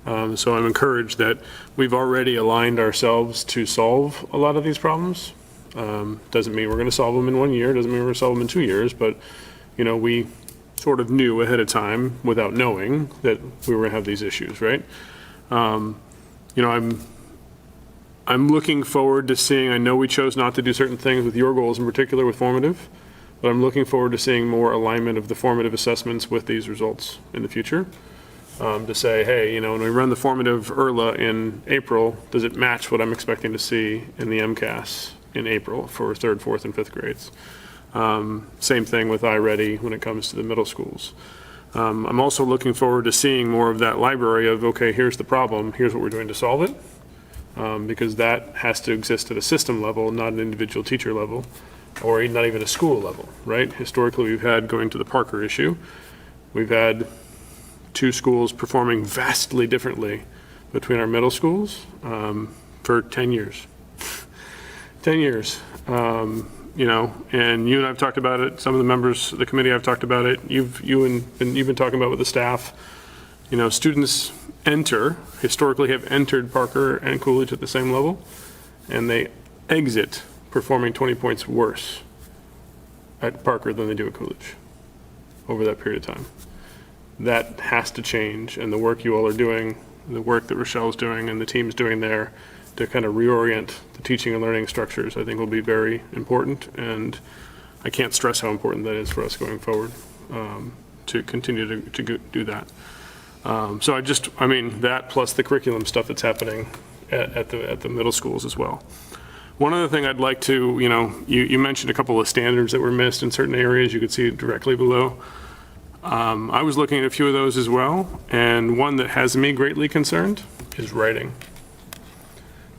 So I'm encouraged that we've already aligned ourselves to solve a lot of these problems. Doesn't mean we're going to solve them in 1 year, doesn't mean we're going to solve them in 2 years, but, we sort of knew ahead of time without knowing that we were going to have these issues, right? I'm looking forward to seeing, I know we chose not to do certain things with your goals in particular with formative, but I'm looking forward to seeing more alignment of the formative assessments with these results in the future. To say, hey, when we run the formative ERLA in April, does it match what I'm expecting to see in the MCAS in April for 3rd, 4th, and 5th grades? Same thing with iReady when it comes to the middle schools. I'm also looking forward to seeing more of that library of, okay, here's the problem, here's what we're doing to solve it. Because that has to exist at a system level, not an individual teacher level, or not even a school level, right? Historically, we've had, going to the Parker issue, we've had 2 schools performing vastly differently between our middle schools for 10 years. 10 years, and you and I've talked about it, some of the members of the committee have talked about it, you've been talking about with the staff, students historically have entered Parker and Coolidge at the same level, and they exit performing 20 points worse at Parker than they do at Coolidge over that period of time. That has to change, and the work you all are doing, the work that Rochelle's doing and the team's doing there to kind of reorient the teaching and learning structures, I think will be very important, and I can't stress how important that is for us going forward to continue to do that. So that plus the curriculum stuff that's happening at the middle schools as well. One other thing I'd like to, you mentioned a couple of standards that were missed in certain areas. You could see it directly below. I was looking at a few of those as well, and one that has me greatly concerned is writing.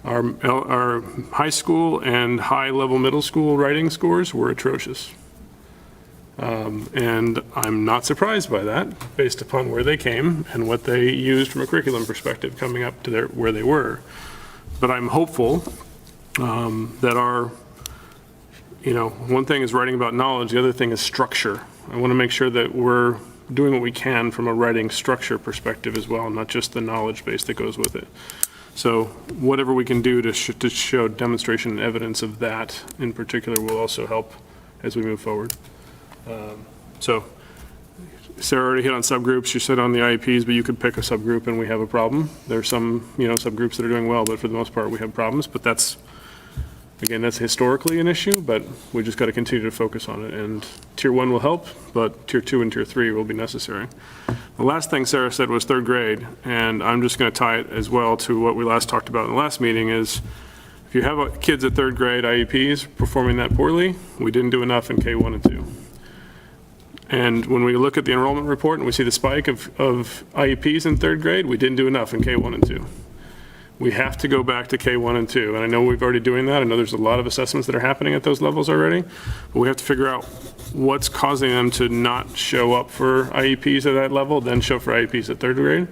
Our high school and high-level middle school writing scores were atrocious. And I'm not surprised by that, based upon where they came and what they used from a curriculum perspective coming up to where they were. But I'm hopeful that our, one thing is writing about knowledge, the other thing is structure. I want to make sure that we're doing what we can from a writing structure perspective as well, not just the knowledge base that goes with it. So whatever we can do to show demonstration and evidence of that in particular will also help as we move forward. So Sarah already hit on subgroups. She said on the IEPs, but you could pick a subgroup and we have a problem. There are some, subgroups that are doing well, but for the most part, we have problems. But that's historically an issue, but we just got to continue to focus on it. And Tier 1 will help, but Tier 2 and Tier 3 will be necessary. The last thing Sarah said was third grade, and I'm just going to tie it as well to what we last talked about in the last meeting is if you have kids at third grade IEPs performing that poorly, we didn't do enough in K1 and 2. And when we look at the enrollment report and we see the spike of IEPs in third grade, we didn't do enough in K1 and 2. We have to go back to K1 and 2. And I know we've already doing that. I know there's a lot of assessments that are happening at those levels already. But we have to figure out what's causing them to not show up for IEPs at that level, then show for IEPs at third grade.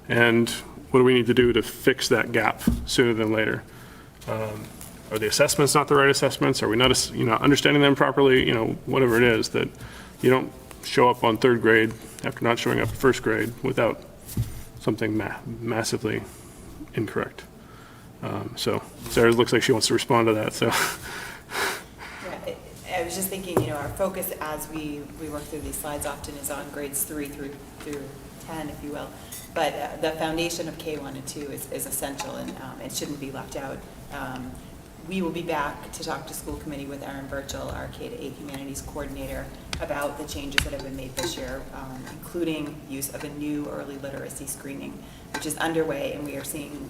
And what do we need to do to fix that gap sooner than later? Are the assessments not the right assessments? Are we not, understanding them properly? Whatever it is that you don't show up on third grade after not showing up in first grade without something massively incorrect. So Sarah looks like she wants to respond to that. So Yeah, I was just thinking, our focus as we work through these slides often is on grades 3 through 10, if you will. But the foundation of K1 and 2 is essential, and it shouldn't be left out. We will be back to talk to school committee with Erin Birchall, our K-8 humanities coordinator, about the changes that have been made this year, including use of a new early literacy screening, which is underway, and we are seeing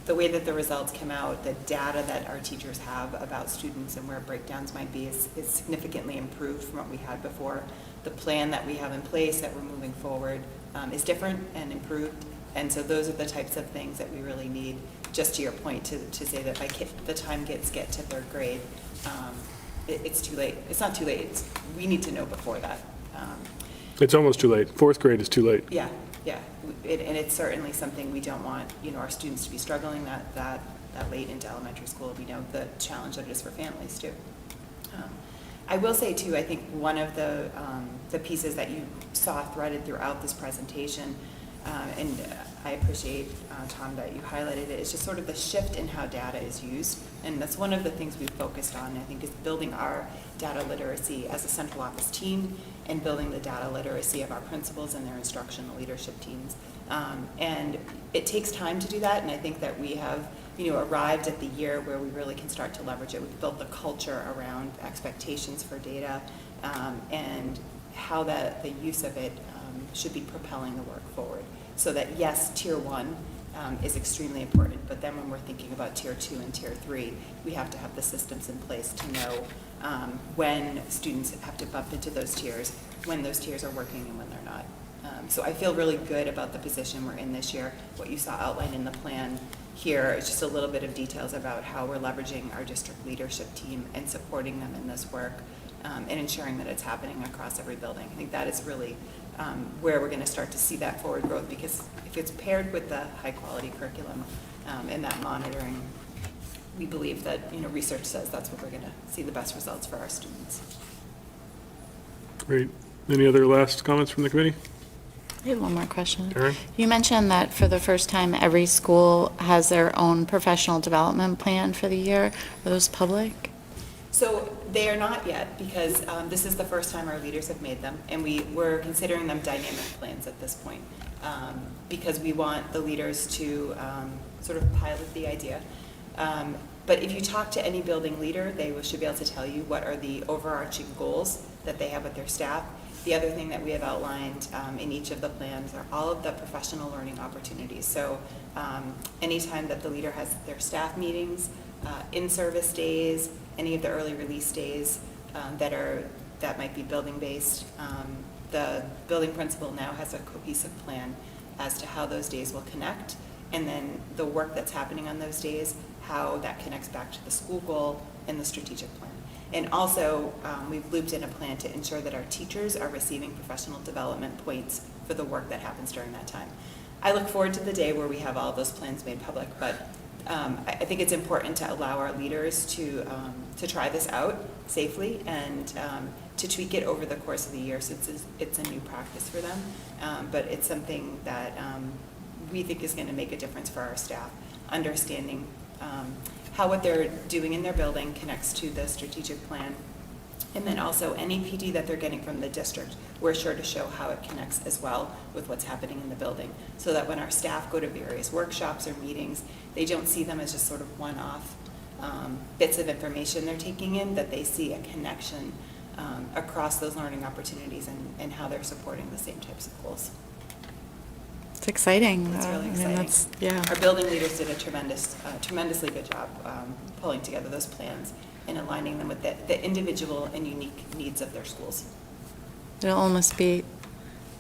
the way that the results come out, the data that our teachers have about students and where breakdowns might be is significantly improved from what we had before. The plan that we have in place that we're moving forward is different and improved, and so those are the types of things that we really need, just to your point, to say that by the time kids get to third grade, it's too late. It's not too late. We need to know before that. it's almost too late. Fourth grade is too late. Yeah. And it's certainly something we don't want, our students to be struggling that late into elementary school. We know the challenge that it is for families too. I will say too, I think one of the pieces that you saw threaded throughout this presentation, and I appreciate, Tom, that you highlighted it, is just sort of the shift in how data is used. And that's one of the things we've focused on, I think, is building our data literacy as a central office team and building the data literacy of our principals and their instructional leadership teams. And it takes time to do that, and I think that we have arrived at the year where we really can start to leverage it. We've built the culture around expectations for data and how the use of it should be propelling the work forward. So that, yes, Tier 1 is extremely important, but then when we're thinking about Tier 2 and Tier 3, we have to have the systems in place to know when students have to bump into those tiers, when those tiers are working and when they're not. So I feel really good about the position we're in this year. What you saw outlined in the plan here is just a little bit of details about how we're leveraging our district leadership team and supporting them in this work and ensuring that it's happening across every building. I think that is really where we're going to start to see that forward growth, because if it's paired with the high quality curriculum and that monitoring, we believe that research says that's what we're going to see the best results for our students. Great. Any other last comments from the committee? I have one more question. Erin? You mentioned that for the first time, every school has their own professional development plan for the year. Are those public? So they are not yet, because this is the first time our leaders have made them, and we're considering them dynamic plans at this point, because we want the leaders to sort of pilot the idea. But if you talk to any building leader, they should be able to tell you what are the overarching goals that they have with their staff. The other thing that we have outlined in each of the plans are all of the professional learning opportunities. So anytime that the leader has their staff meetings, in-service days, any of the early release days that might be building-based, the building principal now has a cohesive plan as to how those days will connect and then the work that's happening on those days, how that connects back to the school goal and the strategic plan. And also, we've looped in a plan to ensure that our teachers are receiving professional development points for the work that happens during that time. I look forward to the day where we have all of those plans made public, but I think it's important to allow our leaders to try this out safely and to tweak it over the course of the year, since it's a new practice for them. But it's something that we think is going to make a difference for our staff, understanding how what they're doing in their building connects to the strategic plan. And then also any PD that they're getting from the district, we're sure to show how it connects as well with what's happening in the building, so that when our staff go to various workshops or meetings, they don't see them as just sort of one-off bits of information they're taking in, that they see a connection across those learning opportunities and how they're supporting the same types of goals. It's exciting. It's really I mean, exciting. that's- yeah. Our building leaders did a tremendously good job pulling together those plans and aligning them with the individual and unique needs of their schools. It'll almost be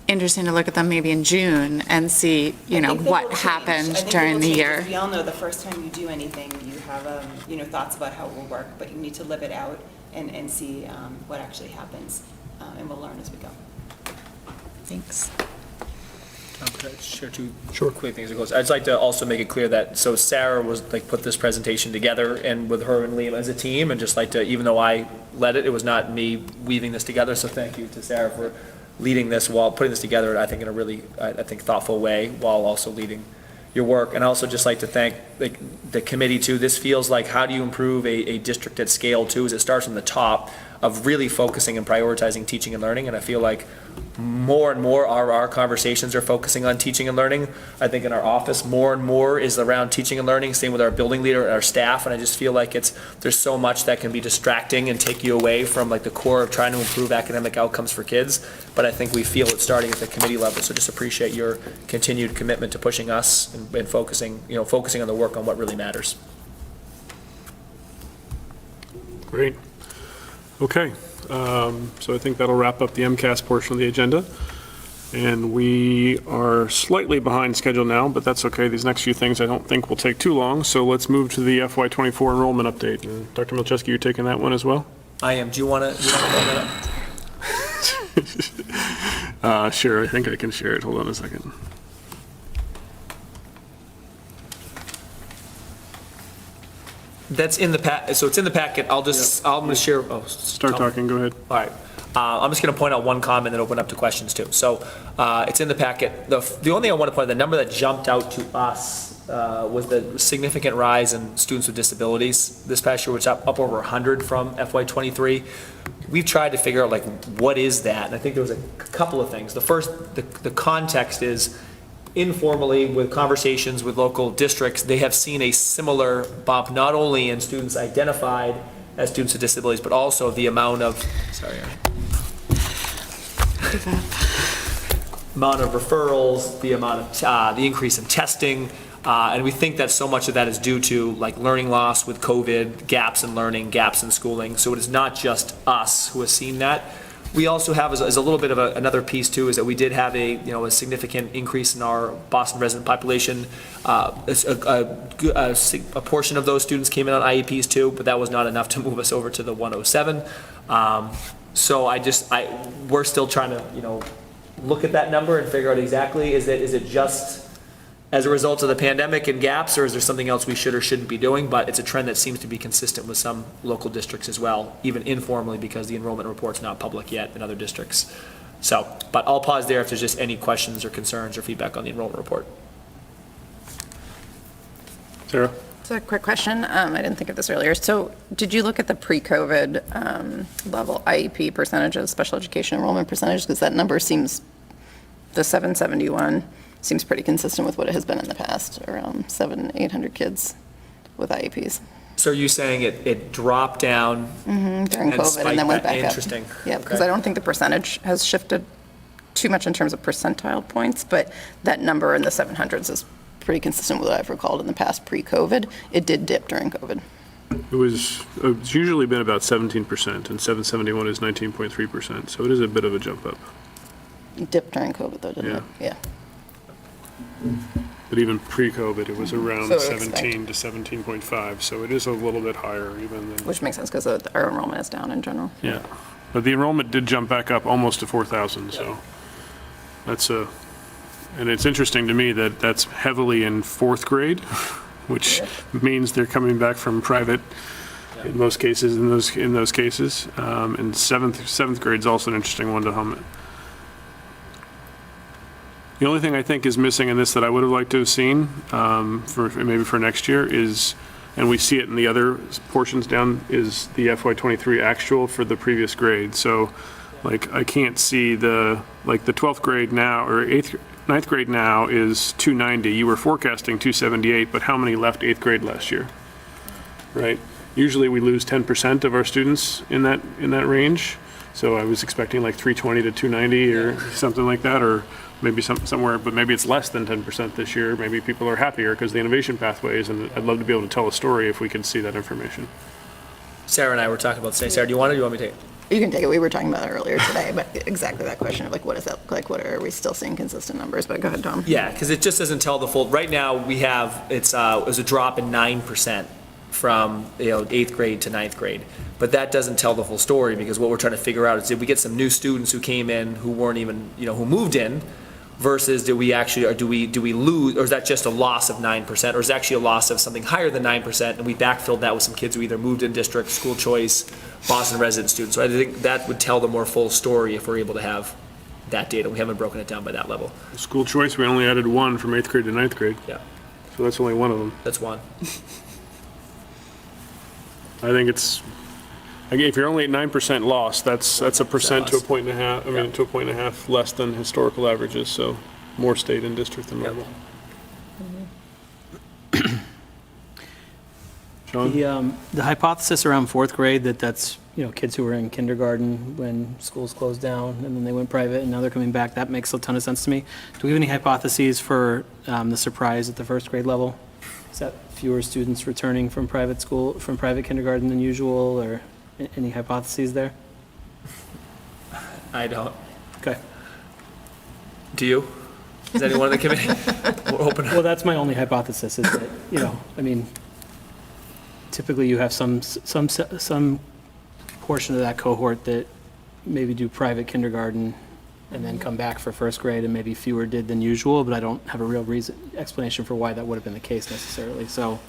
interesting to look at them maybe in June and see, I think they what will change. happened I think they during will the change. year. We all know the first time you do anything, you have, thoughts about how it will work, but you need to live it out and see what actually happens, and we'll learn as we go. Thanks. Could I share two quick things? I'd just like to also make it clear that, so Sarah put this presentation together, and with her and Liam as a team, and just like to, even though I led it, it was not me weaving this together, so thank you to Sarah for leading this while putting this together, I think in a really, thoughtful way, while also leading your work. And I also just like to thank the committee too. This feels like, how do you improve a district at scale too, as it starts from the top of really focusing and prioritizing teaching and learning. And I feel like more and more our conversations are focusing on teaching and learning. I think in our office, more and more is around teaching and learning, same with our building leader and our staff. And I just feel like there's so much that can be distracting and take you away from the core of trying to improve academic outcomes for kids. But I think we feel it starting at the committee level. So just appreciate your continued commitment to pushing us and focusing on the work on what really matters. Great. Okay, so I think that'll wrap up the MCAS portion of the agenda. And we are slightly behind schedule now, but that's okay. These next few things I don't think will take too long. So let's move to the FY24 enrollment update. And Dr. Milczewski, you're taking that one as well? I am. Do you want to open that up? Sure, I think I can share it. Hold on a second. That's in the so it's in the packet. I'm going to share. Start talking, go ahead. All right. I'm just going to point out one comment and open up to questions too. So it's in the packet. The only thing I want to point out, the number that jumped out to us was the significant rise in students with disabilities this past year, which is up over 100 from FY23. We've tried to figure out what is that? And I think there was a couple of things. The first, the context is, informally, with conversations with local districts, they have seen a similar bump, not only in students identified as students with disabilities, but also the amount of, amount of referrals, the amount of, the increase in testing, and we think that so much of that is due to learning loss with COVID, gaps in learning, gaps in schooling. So it is not just us who has seen that. We also have, as a little bit of another piece too, is that we did have a significant increase in our Boston resident population. A portion of those students came in on IEPs too, but that was not enough to move us over to the 107. So we're still trying to, look at that number and figure out exactly, is it just as a result of the pandemic and gaps, or is there something else we should or shouldn't be doing? But it's a trend that seems to be consistent with some local districts as well, even informally, because the enrollment report's not public yet in other districts. So, but I'll pause there if there's just any questions or concerns or feedback on the enrollment report. Sarah? So a quick question. I didn't think of this earlier. So did you look at the pre-COVID level IEP percentages, special education enrollment percentage? Because that number seems, the 771 seems pretty consistent with what it has been in the past, around 700-800 kids with IEPs. So are you saying it dropped down? During COVID and then went back up. Interesting. Yeah, because I don't think the percentage has shifted too much in terms of percentile points, but that number in the 700s is pretty consistent with what I've recalled in the past pre-COVID. It did dip during COVID. It's usually been about 17%, and 771 is 19.3%, so it is a bit of a jump up. It dipped during COVID though, didn't it? Yeah. But even pre-COVID, it was around So 17 to 17.5, so it is a little bit higher even than, Which makes sense because our enrollment is down in general. yeah. But the enrollment did jump back up almost to 4,000, so that's and it's interesting to me that that's heavily in fourth grade, which means they're coming back from private in most cases, in those cases. And seventh grade is also an interesting one to hum. The only thing I think is missing in this that I would have liked to have seen, maybe for next year is, and we see it in the other portions down, is the FY23 actual for the previous grade. So, like, I can't see the 12th grade now, or 9th grade now is 290. You were forecasting 278, but how many left 8th grade last year? Right? Usually we lose 10% of our students in that range. So I was expecting like 320 to 290 or something like that, or maybe somewhere, but maybe it's less than 10% this year. Maybe people are happier because the innovation pathways, and I'd love to be able to tell a story if we could see that information. Sarah and I were talking about today. Sarah, do you want it or do you want me to take it? You can take it. We were talking about it earlier today, but exactly that question of like, what does that look like? Are we still seeing consistent numbers? But go ahead, Tom. Yeah, because it just doesn't tell the full, right now, we have, it was a drop in 9% from, 8th grade to 9th grade. But that doesn't tell the full story, because what we're trying to figure out is, did we get some new students who came in who weren't even, who moved in, versus do we lose, or is that just a loss of 9%, or is it actually a loss of something higher than 9%, and we backfilled that with some kids who either moved in district, school choice, Boston resident students? So I think that would tell the more full story if we're able to have that data. We haven't broken it down by that level. School choice, we only added one from 8th grade to 9th grade. Yeah, So that's only one of them. that's one. I think it's, again, if you're only at 9% loss, that's a percent to a point and a half, to a point and a half less than historical averages, so more state and district than normal. John? The hypothesis around fourth grade that's, kids who were in kindergarten when schools closed down and then they went private and now they're coming back, that makes a ton of sense to me. Do we have any hypotheses for the surprise at the first grade level? Is that fewer students returning from private kindergarten than usual, or any hypotheses there? I don't. Okay. Do you? Is anyone on the committee? We're open. Well, that's my only hypothesis, is that, typically you have some portion of that cohort that maybe do private kindergarten and then come back for first grade, and maybe fewer did than usual, but I don't have a real explanation for why that would have been the case necessarily. So,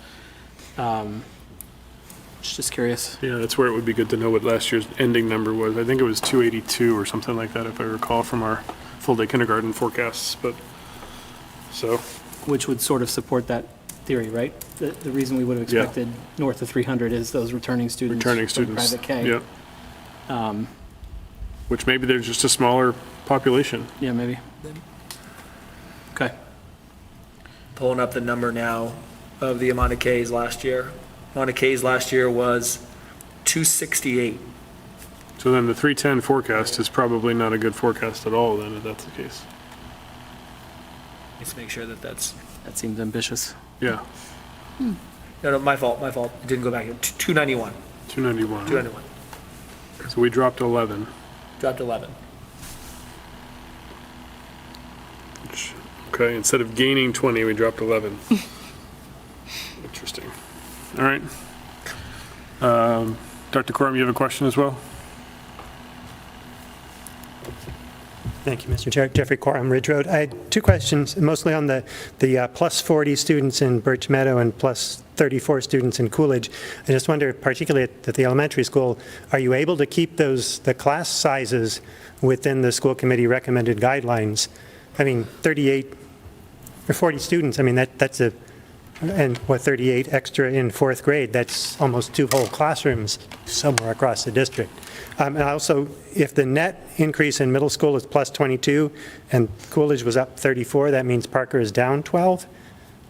just curious. Yeah, that's where it would be good to know what last year's ending number was. I think it was 282 or something like that, if I recall from our full-day kindergarten forecasts, but, so. Which would sort of support that theory, right? The reason we would have expected north of 300 is those returning students from private K. Yeah. Which maybe they're just a smaller population. Yeah, maybe. Okay. Pulling up the number now of the amount of Ks last year. Amount of Ks last year was 268. So then the 310 forecast is probably not a good forecast at all then, if that's the case. Let's make sure That seems ambitious. Yeah, No, my fault. It didn't go back. 291. 291. 291. So we dropped 11. Dropped 11. Okay, instead of gaining 20, we dropped 11. Interesting. All right. Dr. Corum, you have a question as well? Thank you, Mr. Chair. Jeffrey Corum, Ridge Road. I had two questions, mostly on the plus 40 students in Birch Meadow and plus 34 students in Coolidge. I just wonder, particularly at the elementary school, are you able to keep the class sizes within the school committee recommended guidelines? I mean, 38 or 40 students, I mean, that's and 38 extra in fourth grade, that's almost 2 whole classrooms somewhere across the district. And also, if the net increase in middle school is plus 22 and Coolidge was up 34, that means Parker is down 12?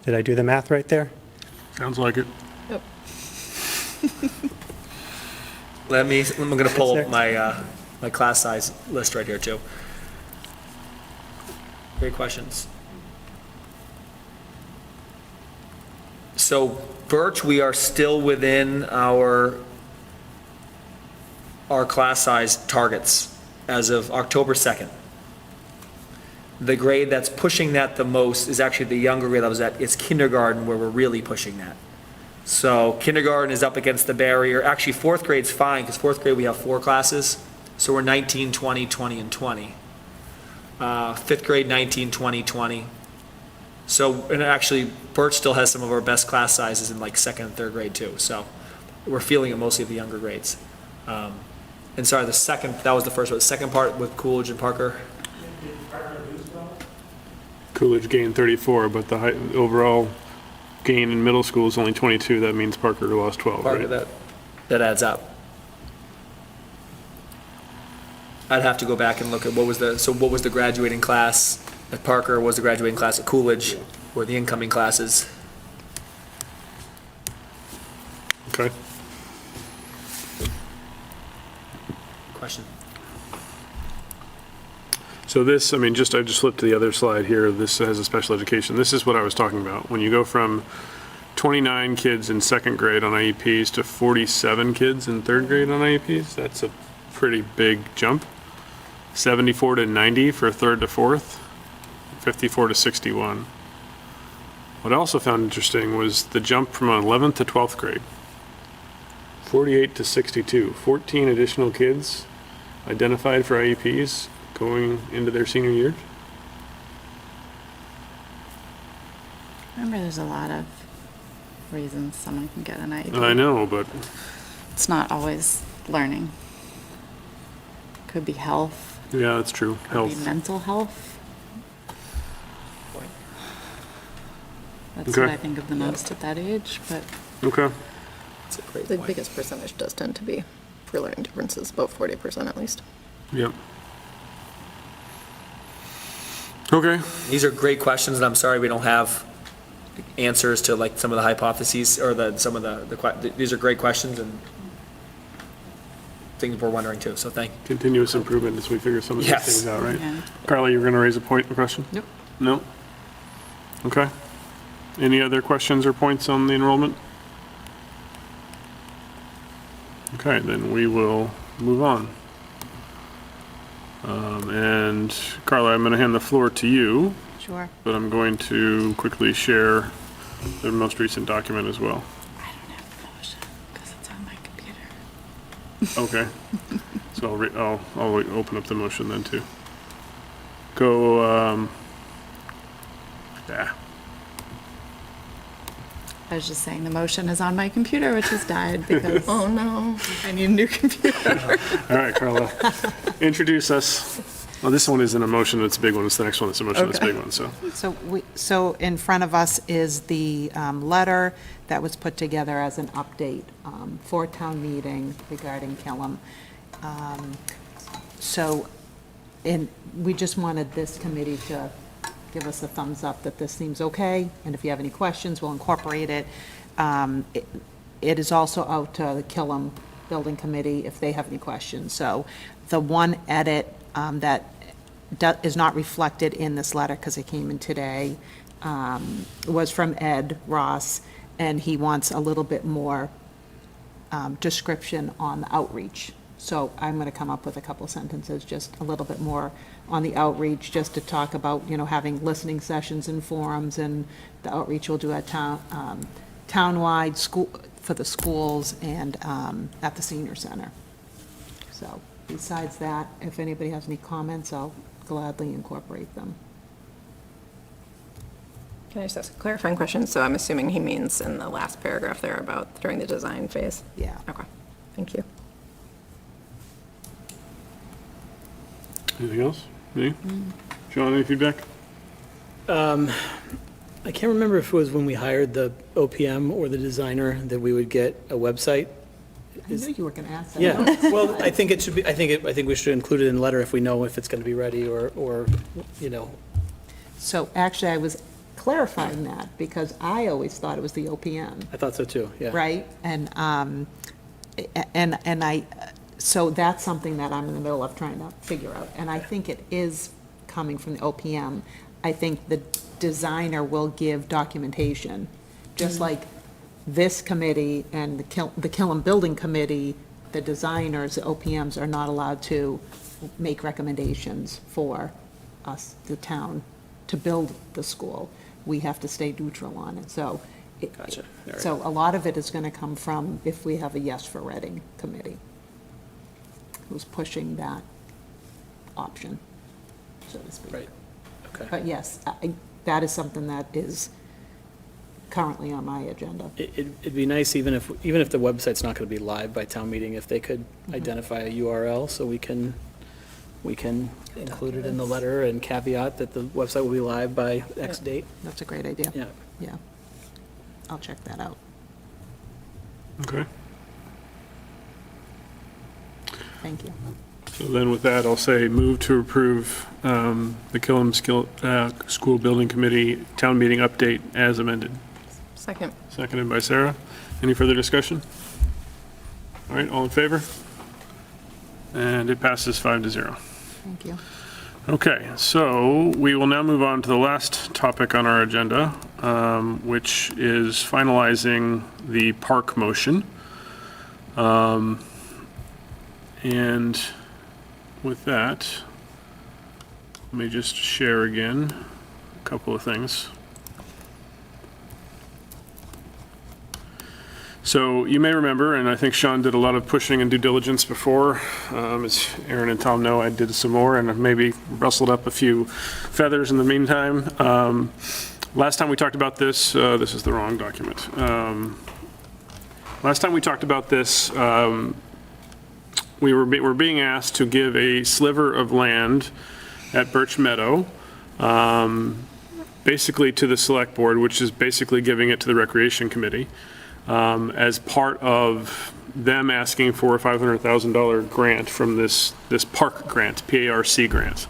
Did I do the math right there? Sounds like it. Yep. I'm going to pull up my class size list right here too. Great questions. So Birch, we are still within our class size targets as of October 2nd. The grade that's pushing that the most is actually the younger grade levels. It's kindergarten where we're really pushing that. So kindergarten is up against the barrier. Actually, fourth grade's fine, because fourth grade we have 4 classes. So we're 19, 20, 20, and 20. Fifth grade, 19, 20, 20. So, and actually, Birch still has some of our best class sizes in like second and third grade too. So we're feeling it mostly at the younger grades. And sorry, that was the first one. The second part with Coolidge and Parker. Coolidge gained 34, but the overall gain in middle school is only 22. That means Parker lost 12, Parker, right? that adds up. I'd have to go back and look at what was the graduating class at Parker, what was the graduating class at Coolidge, or the incoming classes. Okay. Question? So this, I mean, I just flipped to the other slide here. This has a special education. This is what I was talking about. When you go from 29 kids in second grade on IEPs to 47 kids in third grade on IEPs, that's a pretty big jump. 74 to 90 for third to fourth, 54 to 61. What I also found interesting was the jump from 11th to 12th grade. 48 to 62, 14 additional kids identified for IEPs going into their senior years. Remember, there's a lot of reasons someone can get an IEP. I know, but It's not always learning. Could be health, yeah, that's true. could be Health. mental health. That's Okay. what I think of the most at that age, but Okay. That's a great The point. biggest percentage does tend to be for learning differences, about 40% at least. Yep. Okay. These are great questions, and I'm sorry we don't have answers to like some of the hypotheses or these are great questions and things we're wondering too, so thank you. Continuous improvement as we figure some of these Yes. things out, right? yeah. Carla, you were going to raise a question? Nope. No? Okay. Any other questions or points on the enrollment? Okay, then we will move on. And Carla, I'm going to hand the floor to you, Sure. but I'm going to quickly share the most recent document as well. I don't have the motion because it's on my computer. Okay. So I'll open up the motion then too. Go, yeah. I was just saying the motion is on my computer, which has died because Oh, no. I need a new computer. All right, Carla, introduce us. Well, this one isn't a motion, it's a big one. It's the next one that's a motion, that's a big one, so. So in front of us is the letter that was put together as an update for town meeting regarding Killam. We just wanted this committee to give us a thumbs up that this seems okay, and if you have any questions, we'll incorporate it. It is also out to the Killam Building Committee if they have any questions. So the one edit that is not reflected in this letter, because it came in today, was from Ed Ross, and he wants a little bit more description on the outreach. So I'm going to come up with a couple sentences, just a little bit more on the outreach, just to talk about, having listening sessions and forums, and the outreach we'll do at townwide school, for the schools, and at the senior center. So besides that, if anybody has any comments, I'll gladly incorporate them. Can I just ask a clarifying question? So I'm assuming he means in the last paragraph there about during the design phase? Yeah. Okay, thank you. Anything else? Me? John, any feedback? I can't remember if it was when we hired the OPM or the designer that we would get a website. I knew you were going to ask that. Yeah, well, I think it should be, I think we should include it in the letter if we know if it's going to be ready or. So actually, I was clarifying that, because I always thought it was the OPM. I thought so too, yeah. Right? And so that's something that I'm in the middle of trying to figure out. And I think it is coming from the OPM. I think the designer will give documentation, just like this committee and the Killam Building Committee, the designers, the OPMs are not allowed to make recommendations for us, the town, to build the school. We have to stay neutral on it, so. Gotcha. All right. So a lot of it is going to come from if we have a Yes for Reading committee who's pushing that option, so to speak. Right, okay. But yes, that is something that is currently on my agenda. It'd be nice, even if the website's not going to be live by town meeting, if they could identify a URL so we can include it in the letter and caveat that the website will be live by X date. That's a great idea. Yeah. Yeah. I'll check that out. Okay. Thank you. So then with that, I'll say move to approve the Killam School Building Committee Town Meeting Update as amended. Second. Seconded by Sarah. Any further discussion? All right, all in favor? And it passes 5-0. Thank you. Okay, so we will now move on to the last topic on our agenda, which is finalizing the park motion. And with that, let me just share again a couple of things. So you may remember, and I think Sean did a lot of pushing and due diligence before. As Aaron and Tom know, I did some more and maybe rustled up a few feathers in the meantime. Last time we talked about this, this is the wrong document. Last time we talked about this, we were being asked to give a sliver of land at Birch Meadow, basically to the select board, which is basically giving it to the Recreation Committee. As part of them asking for a $500,000 grant from this park grant, PARC grant.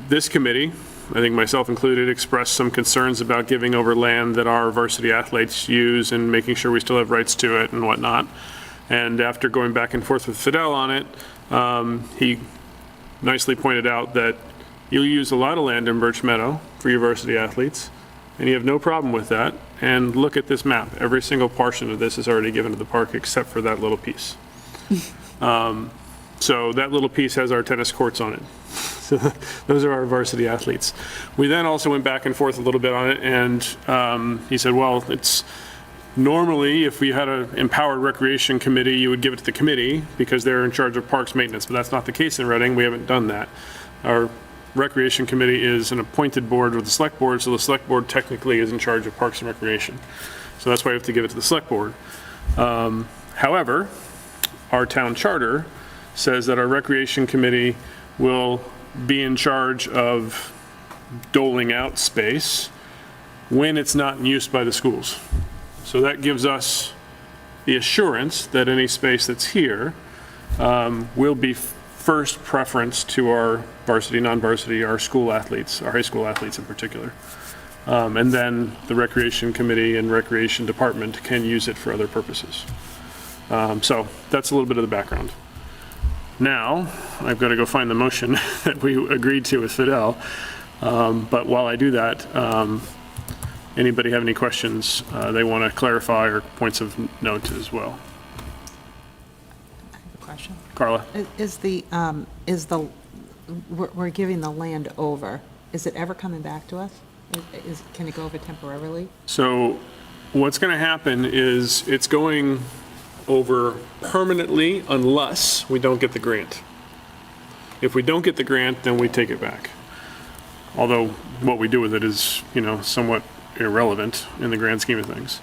This committee, I think myself included, expressed some concerns about giving over land that our varsity athletes use and making sure we still have rights to it and whatnot. And after going back and forth with Fidel on it, he nicely pointed out that you use a lot of land in Birch Meadow for your varsity athletes, and you have no problem with that. And look at this map. Every single portion of this is already given to the park except for that little piece. So that little piece has our tennis courts on it. So those are our varsity athletes. We then also went back and forth a little bit on it, and he said, well, it's normally if we had an empowered recreation committee, you would give it to the committee because they're in charge of parks maintenance, but that's not the case in Reading. We haven't done that. Our Recreation Committee is an appointed board with the Select Board, so the Select Board technically is in charge of Parks and Recreation. So that's why we have to give it to the Select Board. However, our town charter says that our Recreation Committee will be in charge of doling out space when it's not in use by the schools. So that gives us the assurance that any space that's here will be first preference to our varsity, non-varsity, our school athletes, our high school athletes in particular. And then the Recreation Committee and Recreation Department can use it for other purposes. So that's a little bit of the background. Now, I've got to go find the motion that we agreed to with Fidel. But while I do that, anybody have any questions they want to clarify or points of note as well? I have a question. Carla? We're giving the land over. Is it ever coming back to us? Can it go over temporarily? So what's going to happen is it's going over permanently unless we don't get the grant. If we don't get the grant, then we take it back. Although what we do with it is, somewhat irrelevant in the grand scheme of things.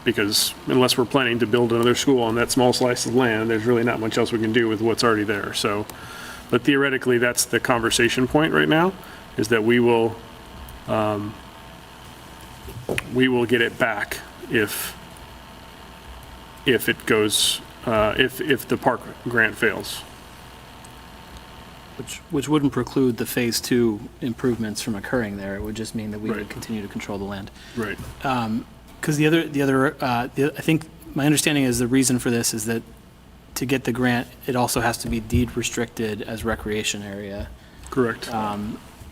Because unless we're planning to build another school on that small slice of land, there's really not much else we can do with what's already there. So, but theoretically, that's the conversation point right now, is that we will get it back if it goes, if the park grant fails. Which wouldn't preclude the Phase 2 improvements from occurring there. It would just mean that we Right. would continue to control the land. Right. Because I think my understanding is the reason for this is that to get the grant, it also has to be deed restricted as recreation area, Correct.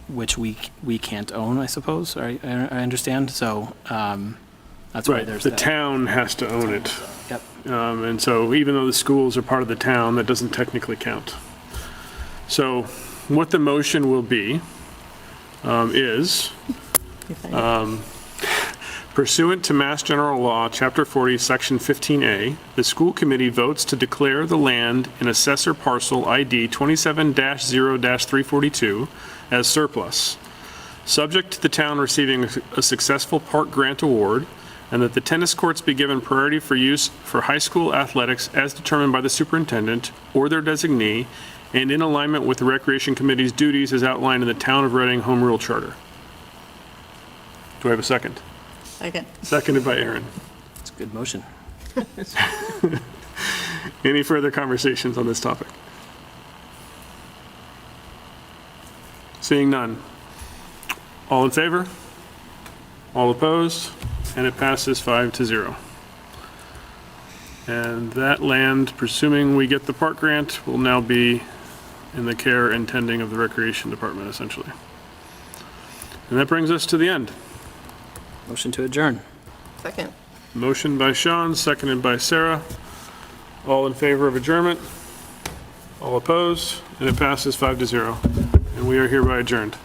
which we can't own, I suppose. I understand. So that's why Right. there's The that. town has to own it. Yep. And so even though the schools are part of the town, that doesn't technically count. So what the motion will be is pursuant to Mass General Law, Chapter 40, Section 15A, the school committee votes to declare the land in Assessor Parcel ID 27-0-342 as surplus, subject to the town receiving a successful park grant award, and that the tennis courts be given priority for use for high school athletics as determined by the superintendent or their designee, and in alignment with the Recreation Committee's duties as outlined in the Town of Reading Home Rule Charter. Do I have a second? Second. Seconded by Aaron. It's a good motion. Any further conversations on this topic? Seeing none. All in favor? All opposed? And it passes 5-0. And that land, presuming we get the park grant, will now be in the care and tending of the Recreation Department, essentially. And that brings us to the end. Motion to adjourn. Second. Motion by Sean, seconded by Sarah. All in favor of adjournment? All opposed? And it passes 5-0. And we are hereby adjourned.